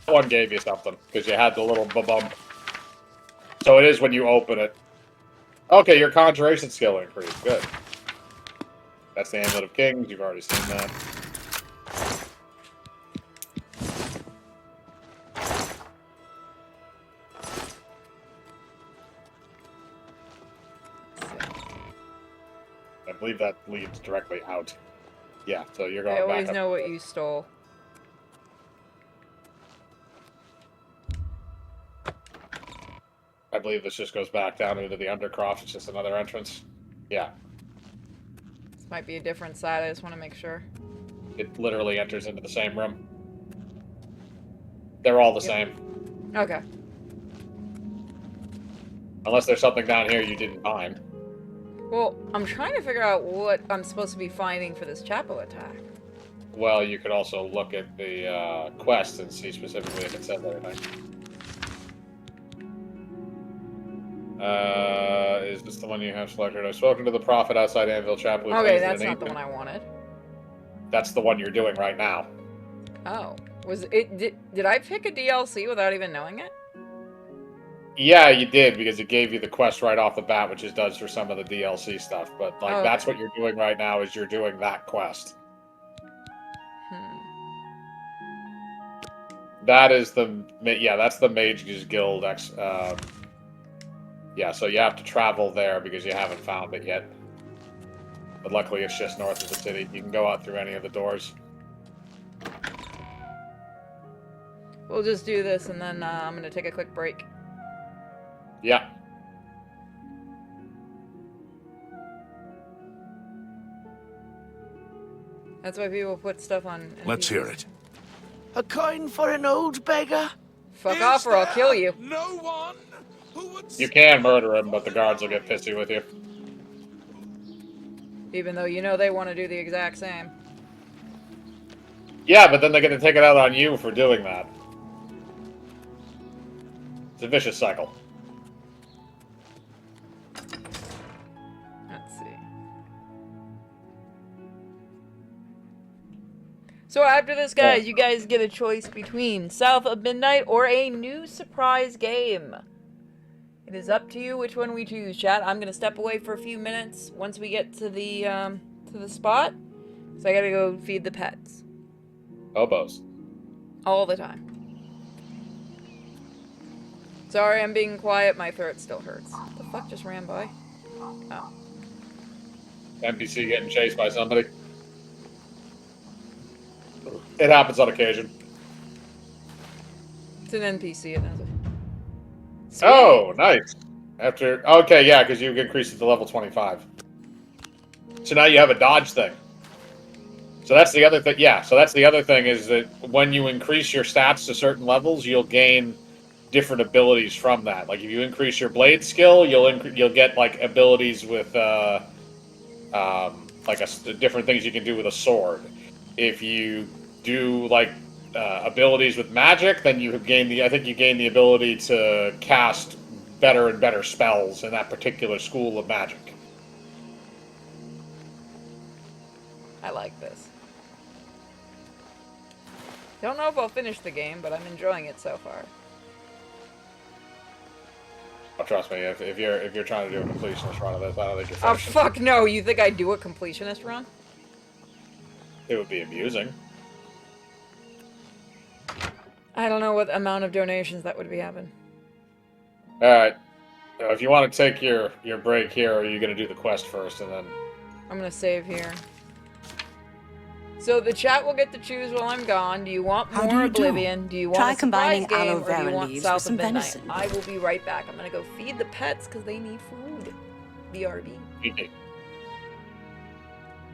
Speaker 1: That one gave you something, because you had the little bump. So it is when you open it. Okay, your conjuration skill increased. Good. That's the Amulet of Kings. You've already seen that. I believe that leads directly out. Yeah, so you're going
Speaker 2: I
Speaker 1: back
Speaker 2: always
Speaker 1: up.
Speaker 2: know what you stole.
Speaker 1: I believe this just goes back down into the Undercroft. It's just another entrance. Yeah.
Speaker 2: This might be a different side. I just want to make sure.
Speaker 1: It literally enters into the same room. They're all the same.
Speaker 2: Okay.
Speaker 1: Unless there's something down here you didn't find.
Speaker 2: Well, I'm trying to figure out what I'm supposed to be finding for this chapel attack.
Speaker 1: Well, you could also look at the quest and see specifically if it says anything. Is this the one you have selected? I've spoken to the prophet outside Anvil Chapel.
Speaker 2: Okay, that's not the one I wanted.
Speaker 1: That's the one you're doing right now.
Speaker 2: Oh. Was it did I pick a DLC without even knowing it?
Speaker 1: Yeah, you did, because it gave you the quest right off the bat, which it does for some of the DLC stuff. But like, that's what you're doing right now, is you're doing that quest. That is the that's the Mage's Guild yeah, so you have to travel there because you haven't found it yet. But luckily it's just north of the city. You can go out through any of the doors.
Speaker 2: We'll just do this, and then I'm gonna take a quick break.
Speaker 1: Yeah.
Speaker 2: That's why people put stuff on.
Speaker 3: Let's hear it.
Speaker 5: A coin for an old beggar?
Speaker 2: Fuck off, or I'll kill you.
Speaker 3: No one who would...
Speaker 1: You can murder him, but the guards will get pissy with you.
Speaker 2: Even though you know they want to do the exact same.
Speaker 1: Yeah, but then they're going to take it out on you for doing that. It's a vicious cycle.
Speaker 2: Let's see. So after this, guys, you guys get a choice between South of Midnight or a new surprise game. It is up to you which one we choose, chat. I'm gonna step away for a few minutes once we get to the spot. So I gotta go feed the pets.
Speaker 1: Hobos.
Speaker 2: All the time. Sorry, I'm being quiet. My throat still hurts. What the fuck just ran by? Oh.
Speaker 1: NPC getting chased by somebody. It happens on occasion.
Speaker 2: It's an NPC. It knows it. Sweet.
Speaker 1: Oh, nice. Okay, yeah, because you increased it to level 25. So now you have a dodge thing. So that's the other thing. Yeah, so that's the other thing is that when you increase your stats to certain levels, you'll gain different abilities from that. Like if you increase your blade skill, you'll get like abilities with different things you can do with a sword. If you do like abilities with magic, then you gain the ability to cast better and better spells in that particular school of magic.
Speaker 2: I like this. Don't know if I'll finish the game, but I'm enjoying it so far.
Speaker 1: Oh, trust me, if you're trying to do a completionist run of this, I don't think you're
Speaker 2: Oh
Speaker 1: finishing.
Speaker 2: fuck no! You think I'd do a completionist run?
Speaker 1: It would be amusing.
Speaker 2: I don't know what amount of donations that would be having.
Speaker 1: Alright. If you want to take your break here, or are you going to do the quest first and then...
Speaker 2: I'm gonna save here. So the chat will get to choose while I'm gone. Do you want
Speaker 9: How do
Speaker 2: more
Speaker 9: you do?
Speaker 2: Oblivion? Do you want
Speaker 9: Try
Speaker 2: a surprise
Speaker 9: combining
Speaker 2: game,
Speaker 9: aloe
Speaker 2: or do you
Speaker 9: vera
Speaker 2: want
Speaker 9: leaves
Speaker 2: South
Speaker 9: with some
Speaker 2: of Midnight?
Speaker 9: venison.
Speaker 2: I will be right back. I'm gonna go feed the pets because they need food. BRB.
Speaker 1: GG.